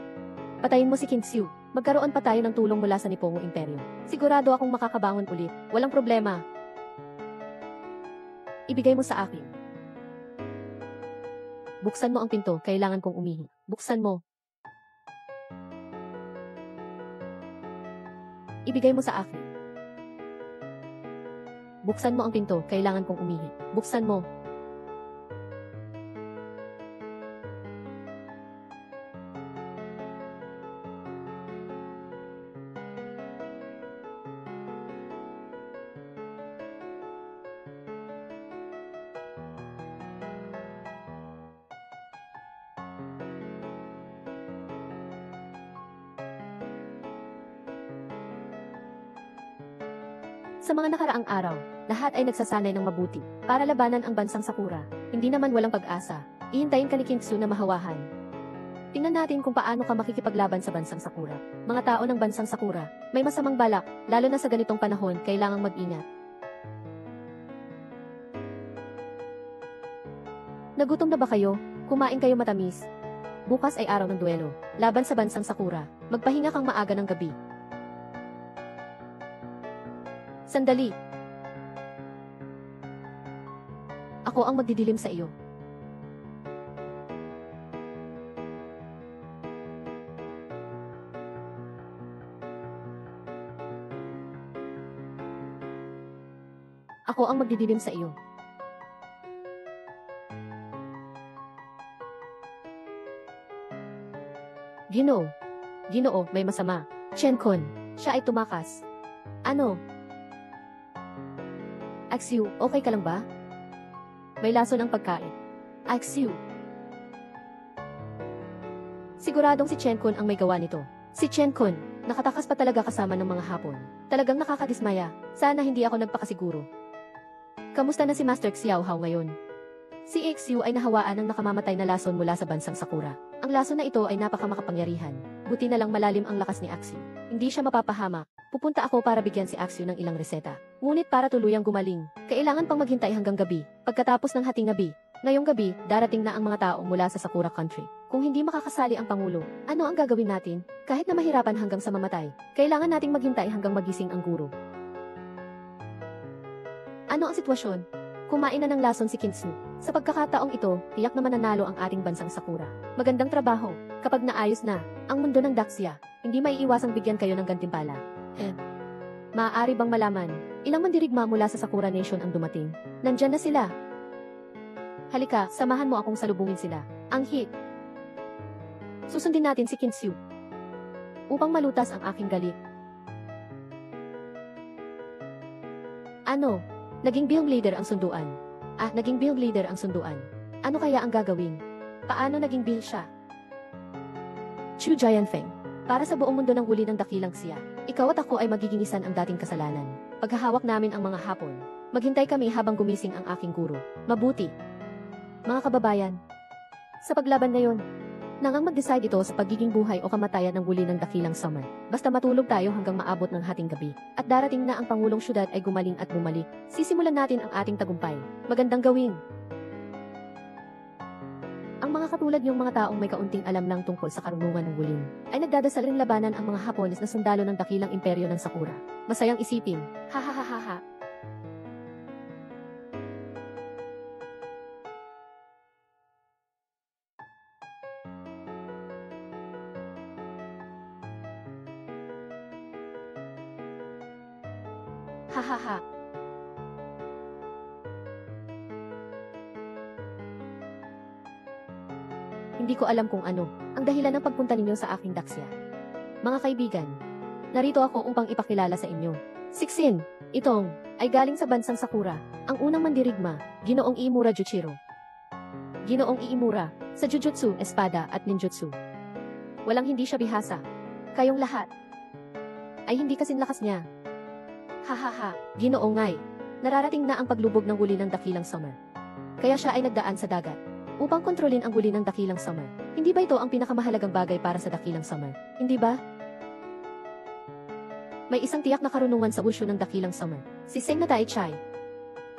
Patayin mo si Kim Siu. Magkaroon pa tayo ng tulong mula sa Nippongo Imperyo. Sigurado akong makakabangon ulit. Walang problema. Ibigay mo sa akin. Buksan mo ang pinto, kailangan kong umihi. Buksan mo. Ibigay mo sa akin. Buksan mo ang pinto, kailangan kong umihi. Buksan mo. Sa mga nakaraang araw, lahat ay nagsasanay ng mabuti para labanan ang bansang Sakura. Hindi naman walang pag-asa. Ihintayin ka ni Kim Siu na mahawahan. Tingnan natin kung paano ka makikipaglaban sa bansang Sakura. Mga tao ng bansang Sakura, may masamang balak, lalo na sa ganitong panahon, kailangang mag-ingat. Nagutom na ba kayo? Kumain kayo matamis. Bukas ay araw ng duelo, laban sa bansang Sakura. Magpahinga kang maaga ng gabi. Sandali. Ako ang magdidilim sa iyo. Ako ang magdidilim sa iyo. Ginoo, Ginoo, may masama. Chen-kun, siya ay tumakas. Ano? Axiu, okay ka lang ba? May laso ng pagkain. Axiu. Siguradong si Chen-kun ang may gawa nito. Si Chen-kun, nakatakas pa talaga kasama ng mga hapon. Talagang nakakadismaya. Sana hindi ako nagpakasiguro. Kamusta na si Master Xiaohao ngayon? Si Axiu ay nahawaan ng nakamamatay na lason mula sa bansang Sakura. Ang lason na ito ay napakamakapangyarihan. Buti na lang malalim ang lakas ni Axiu. Hindi siya mapapahamak. Pupunta ako para bigyan si Axiu ng ilang reseta. Ngunit para tuluyang gumaling, kailangan pang maghintay hanggang gabi. Pagkatapos ng hating gabi, ngayong gabi, darating na ang mga tao mula sa Sakura Country. Kung hindi makakasali ang Pangulo, ano ang gagawin natin? Kahit na mahirapan hanggang sa mamatay, kailangan nating maghintay hanggang magising ang guro. Ano ang sitwasyon? Kumain na ng lason si Kinsu. Sa pagkakataong ito, tiyak na mananalo ang ating bansang Sakura. Magandang trabaho. Kapag naayos na ang mundo ng Daxia, hindi maiiwasang bigyan kayo ng gantimpala. Maaari bang malaman, ilang mandirigma mula sa Sakura Nation ang dumating? Nandyan na sila. Halika, samahan mo akong salubungin sila. Ang hit. Susundin natin si Kinsu upang malutas ang aking galit. Ano? Naging build leader ang sunduan. Naging build leader ang sunduan. Ano kaya ang gagawin? Paano naging build siya? Chu Jianfeng. Para sa buong mundo ng huli ng dakilang siya, ikaw at ako ay magiginisan ang dating kasalanan. Paghahawak namin ang mga hapon, maghintay kami habang gumising ang aking guro. Mabuti. Mga kababayan, sa paglaban ngayon, nangang mag-decide ito sa pagiging buhay o kamatayan ng huli ng dakilang summer. Basta matulog tayo hanggang maabot ng hating gabi. At darating na ang Pangulong Syudad ay gumaling at bumalik. Sisimulan natin ang ating tagumpay. Magandang gawin. Ang mga katulad yung mga taong may kaunting alam lang tungkol sa karunungan ng huling, ay nagdadasal ring labanan ang mga Hapones na sundalo ng dakilang imperyo ng Sakura. Masayang isipin. Ha ha ha ha ha. Hahaha. Hindi ko alam kung ano ang dahilan ng pagpunta ninyo sa aking Daxia. Mga kaibigan, narito ako upang ipakilala sa inyo. Sixin, itong ay galing sa bansang Sakura, ang unang mandirigma, Ginoong Iimura Juchiro. Ginoong Iimura, sa Jujutsu, Espada at Ninjutsu. Walang hindi siya bihasa. Kayong lahat ay hindi kasing lakas niya. Hahaha, Ginoong Ngay. Nararating na ang paglubog ng huli ng dakilang summer. Kaya siya ay nagdaan sa dagat upang kontrolin ang huli ng dakilang summer. Hindi ba ito ang pinakamahalagang bagay para sa dakilang summer? Hindi ba? May isang tiyak na karunungan sa wushu ng dakilang summer. Si Seng na Taichai.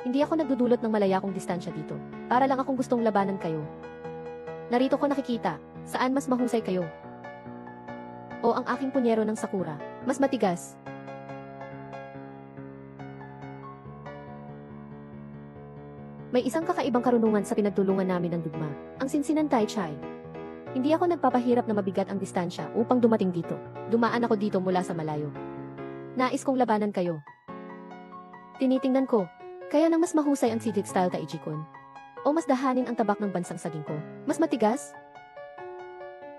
Hindi ako nagdudulot ng malayakong distansya dito. Para lang akong gustong labanan kayo. Narito ko nakikita, saan mas mahusay kayo. O ang aking punyero ng Sakura, mas matigas. May isang kakaibang karunungan sa pinagtulungan namin ng dugma, ang sinsinan Taichai. Hindi ako nagpapahirap na mabigat ang distansya upang dumating dito. Dumaan ako dito mula sa malayo. Nais kong labanan kayo. Tinitingnan ko, kaya nang mas mahusay ang Sidic style Taijikon. O mas dahanin ang tabak ng bansang saging ko. Mas matigas?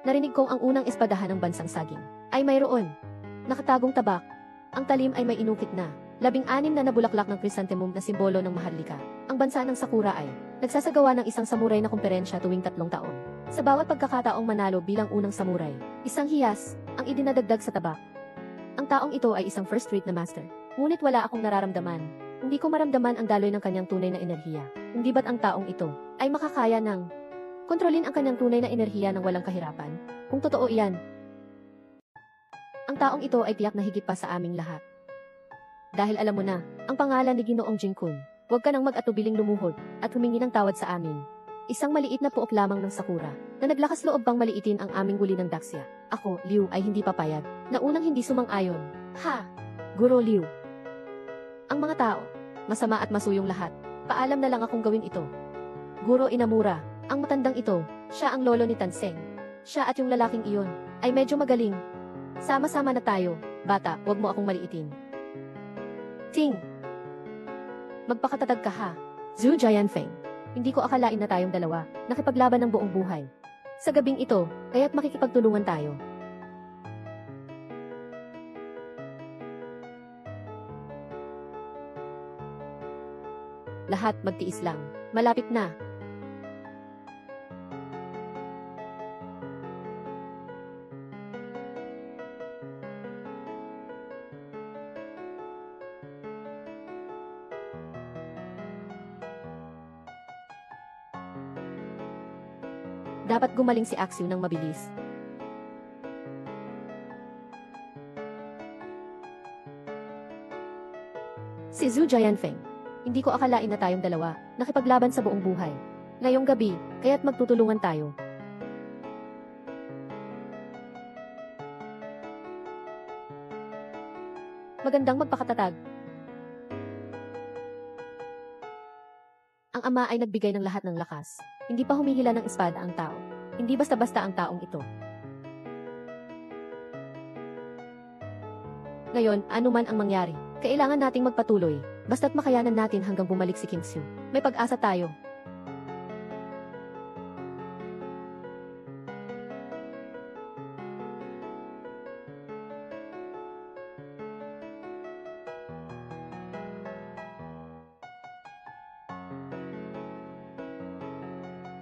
Narinig kong ang unang espadahan ng bansang saging ay mayroon nakatagong tabak. Ang talim ay may inukit na 16 na nabulaklak ng chrysanthemum na simbolo ng maharlika. Ang bansa ng Sakura ay nagsasagawa ng isang samurai na komperensya tuwing 3 taon. Sa bawat pagkakataong manalo bilang unang samurai, isang hiyas ang idinadagdag sa tabak. Ang taong ito ay isang first rate na master. Ngunit wala akong nararamdaman. Hindi ko maramdaman ang daloy ng kanyang tunay na enerhiya. Hindi ba't ang taong ito ay makakaya ng kontrolin ang kanyang tunay na enerhiya ng walang kahirapan? Kung totoo iyan, ang taong ito ay tiyak na higit pa sa aming lahat. Dahil alam mo na, ang pangalan ni Ginoong Jinkun, huwag ka nang mag-atubiling lumuhod at humingi ng tawad sa amin. Isang maliit na puok lamang ng Sakura, na naglakas loob pang maliitin ang aming huli ng Daxia. Ako, Liu, ay hindi papayag, na unang hindi sumang-ayon. Ha! Guro Liu. Ang mga tao, masama at masuyong lahat. Paalam na lang akong gawin ito. Guro Inamura, ang matandang ito, siya ang lolo ni Tanseng. Siya at yung lalaking iyon, ay medyo magaling. Sama-sama na tayo, bata, huwag mo akong maliitin. Ting! Magpakatatag ka ha, Zhu Jianfeng. Hindi ko akalain na tayong dalawa, nakipaglaban ng buong buhay. Sa gabing ito, kaya't makikipagtulungan tayo. Lahat magtiis lang. Malapit na. Dapat gumaling si Axiu ng mabilis. Si Zhu Jianfeng. Hindi ko akalain na tayong dalawa, nakipaglaban sa buong buhay. Ngayong gabi, kaya't magtutulungan tayo. Magandang magpakatatag. Ang ama ay nagbigay ng lahat ng lakas. Hindi pa humihila ng espada ang tao. Hindi basta-basta ang taong ito. Ngayon, ano man ang mangyari, kailangan nating magpatuloy, basta't makayanan natin hanggang bumalik si King Xiu. May pag-asa tayo.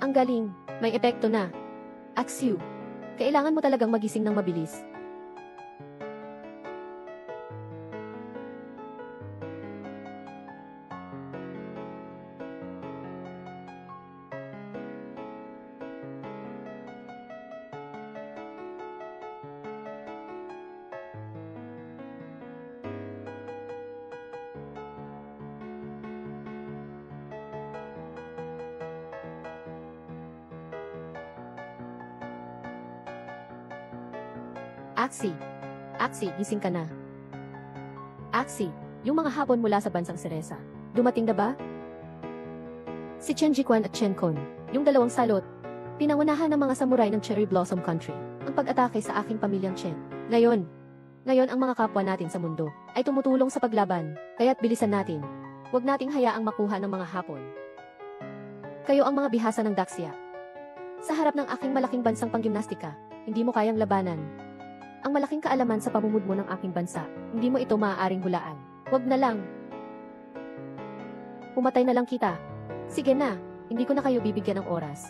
Ang galing, may epekto na. Axiu, kailangan mo talagang magising ng mabilis. Axi, gising ka na. Axi, yung mga hapon mula sa bansang Seresa. Dumating na ba? Si Chen Jiquan at Chen Kun, yung dalawang salot, pinangunahan ng mga samurai ng Cherry Blossom Country, ang pag-atake sa aking pamilyang Chen. Ngayon ang mga kapwa natin sa mundo ay tumutulong sa paglaban, kaya't bilisan natin. Huwag nating hayaang makuha ng mga hapon. Kayo ang mga bihasa ng Daxia. Sa harap ng aking malaking bansang panggimnastika, hindi mo kayang labanan. Ang malaking kaalaman sa pamumudmo ng aking bansa, hindi mo ito maaaring hulaan. Huwag na lang. Pumatay na lang kita. Sige na, hindi ko na kayo bibigyan ng oras.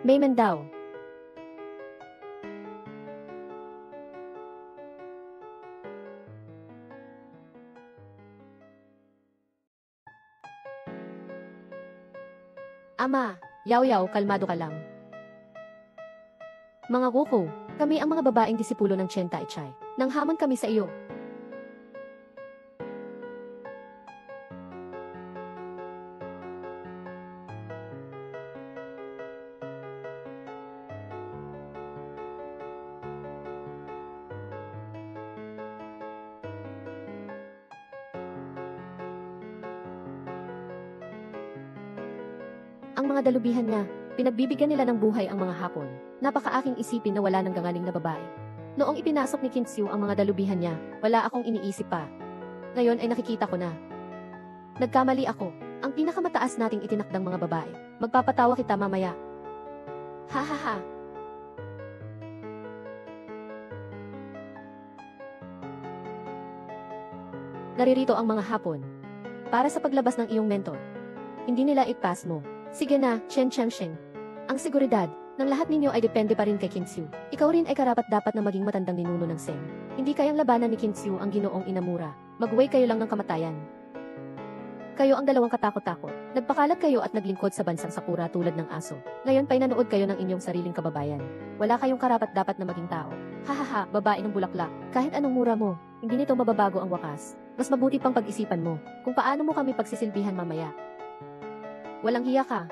Mayman daw. Ama, yaw-yaw, kalmado ka lang. Mga kuko, kami ang mga babaeng disipulo ng Chen Tai-Chai. Nanghamon kami sa iyo. Ang mga dalubihan niya, pinagbibigyan nila ng buhay ang mga hapon. Napakaaking isipin na wala nang gangaling na babae. Noong ipinasok ni King Xiu ang mga dalubihan niya, wala akong iniisip pa. Ngayon ay nakikita ko na. Nagkamali ako. Ang pinakamataas nating itinakdang mga babae. Magpapatawa kita mamaya. Ha ha ha. Naririto ang mga hapon. Para sa paglabas ng iyong mentor. Hindi nila i-pass mo. Sige na, Chen Chengsheng. Ang seguridad ng lahat ninyo ay depende pa rin kay King Xiu. Ikaw rin ay karapat-dapat na maging matandang ninuno ng Seng. Hindi kayang labanan ni King Xiu ang ginoong Inamura. Mag-uwi kayo lang ng kamatayan. Kayo ang dalawang katakot-takot. Nagpakalat kayo at naglingkod sa bansang Sakura tulad ng aso. Ngayon pa'y nanood kayo ng inyong sariling kababayan. Wala kayong karapat-dapat na maging tao. Hahaha, babae ng bulaklak. Kahit anong mura mo, hindi nito mababago ang wakas. Mas mabuti pang pag-isipan mo kung paano mo kami pagsisilbihan mamaya. Walang hiya ka.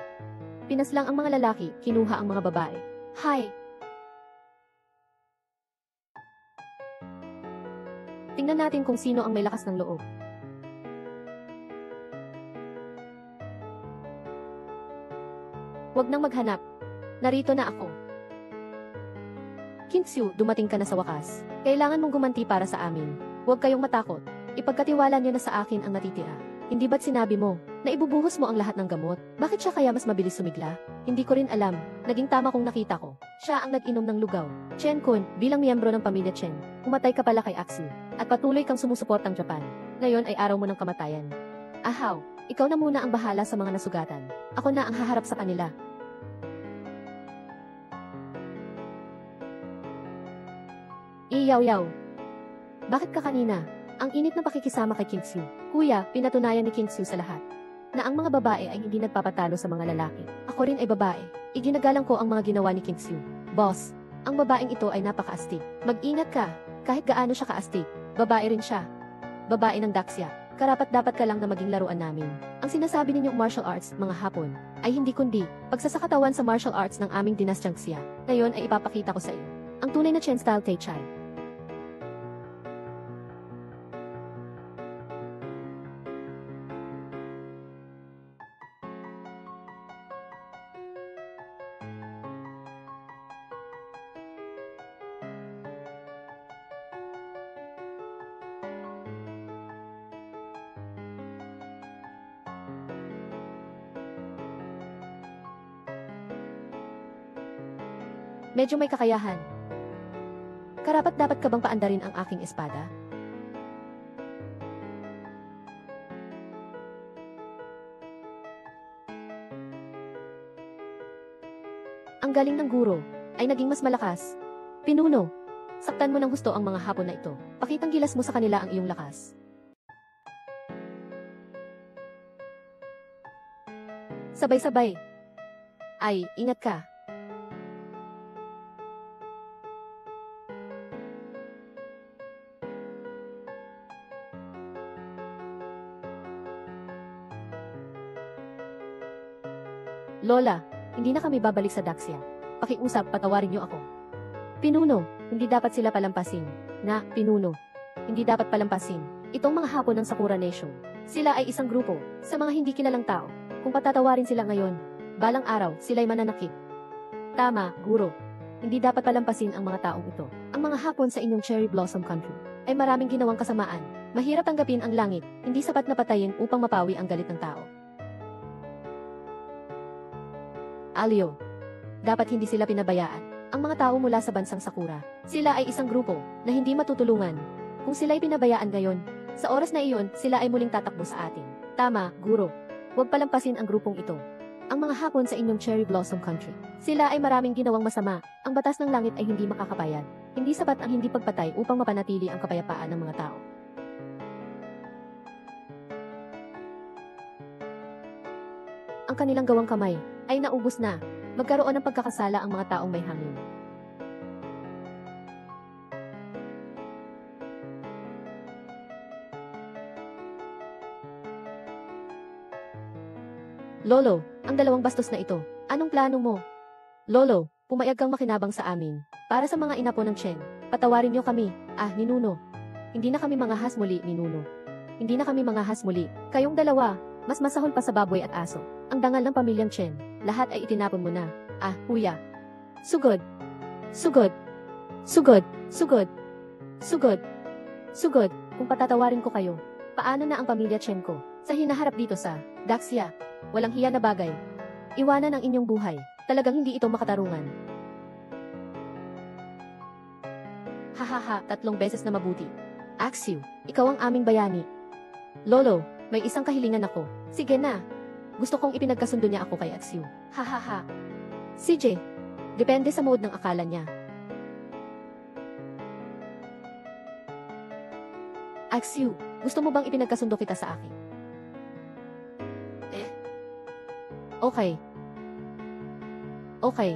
Pinaslang ang mga lalaki, kinuha ang mga babae. Hay! Tingnan natin kung sino ang may lakas ng loob. Huwag nang maghanap. Narito na ako. King Xiu, dumating ka na sa wakas. Kailangan mong gumanti para sa amin. Huwag kayong matakot. Ipagkatiwala niyo na sa akin ang natitira. Hindi ba't sinabi mo na ibubuhos mo ang lahat ng gamot? Bakit siya kaya mas mabilis sumigla? Hindi ko rin alam. Naging tama kung nakita ko. Siya ang nag-inom ng lugaw. Chen Kun, bilang miyembro ng pamilya Chen, umatay ka pala kay Axel, at patuloy kang sumusuportang Japan. Ngayon ay araw mo ng kamatayan. Ahaw, ikaw na muna ang bahala sa mga nasugatan. Ako na ang haharap sa kanila. Iyaw-yaw. Bakit ka kanina? Ang init na pakikisama kay King Su. Kuya, pinatunayan ni King Su sa lahat na ang mga babae ay hindi nagpapatalo sa mga lalaki. Ako rin ay babae. Iginagalang ko ang mga ginawa ni King Su. Boss, ang babaeng ito ay napaka-astig. Mag-ingat ka. Kahit gaano siya ka-astig, babae rin siya. Babae ng Daxia. Karapat-dapat ka lang na maging laruan namin. Ang sinasabi ninyong martial arts, mga Hapon, ay hindi kundi pagsasakatawan sa martial arts ng aming dinastyang Xia. Ngayon ay ipapakita ko sa iyo ang tunay na Chen style Tay Chai. Medyo may kakayahan. Karapat-dapat ka bang paandarin ang aking espada? Ang galing ng guro ay naging mas malakas. Pinuno, saktan mo ng husto ang mga Hapon na ito. Pakitang gilas mo sa kanila ang iyong lakas. Sabay-sabay. Ay, ingat ka. Lola, hindi na kami babalik sa Daxia. Pakiusap, patawarin niyo ako. Pinuno, hindi dapat sila palampasin. Pinuno, hindi dapat palampasin. Itong mga Hapon ng Sakura Nation. Sila ay isang grupo, sa mga hindi kilalang tao. Kung patatawarin sila ngayon, balang araw, sila'y mananakit. Tama, guro. Hindi dapat palampasin ang mga taong ito. Ang mga Hapon sa inyong Cherry Blossom Country ay maraming ginawang kasamaan. Mahirap tanggapin ang langit, hindi sapat na patayin upang mapawi ang galit ng tao. Alio, dapat hindi sila pinabayaan. Ang mga tao mula sa bansang Sakura, sila ay isang grupo na hindi matutulungan. Kung sila'y pinabayaan ngayon, sa oras na iyon, sila ay muling tatakbo sa atin. Tama, guro. Huwag palampasin ang grupong ito. Ang mga Hapon sa inyong Cherry Blossom Country, sila ay maraming ginawang masama. Ang batas ng langit ay hindi makakapayag. Hindi sapat ang hindi pagpatay upang mapanatili ang kapayapaan ng mga tao. Ang kanilang gawang kamay ay naubos na. Magkaroon ng pagkakasala ang mga taong may hangin. Lolo, ang dalawang bastos na ito, anong plano mo? Lolo, pumayag kang makinabang sa amin. Para sa mga inapo ng Chen, patawarin niyo kami. Ninuno. Hindi na kami mangahas muli, Ninuno. Hindi na kami mangahas muli. Kayong dalawa, mas masahol pa sa baboy at aso. Ang dangal ng pamilyang Chen, lahat ay itinapon mo na. Kuya. Sugod. Sugod. Sugod. Sugod. Sugod. Sugod. Kung patatawarin ko kayo, paano na ang pamilya Chen ko? Sa hinaharap dito sa Daxia, walang hiya na bagay. Iwanan ang inyong buhay. Talagang hindi ito makatarungan. Hahaha, 3 beses na mabuti. Axel, ikaw ang aming bayani. Lolo, may isang kahilingan ako. Sige na. Gusto kong ipinagkasundo niya ako kay Axel. Hahaha. CJ, depende sa mode ng akala niya. Axel, gusto mo bang ipinagkasundo kita sa akin? Okay. Okay.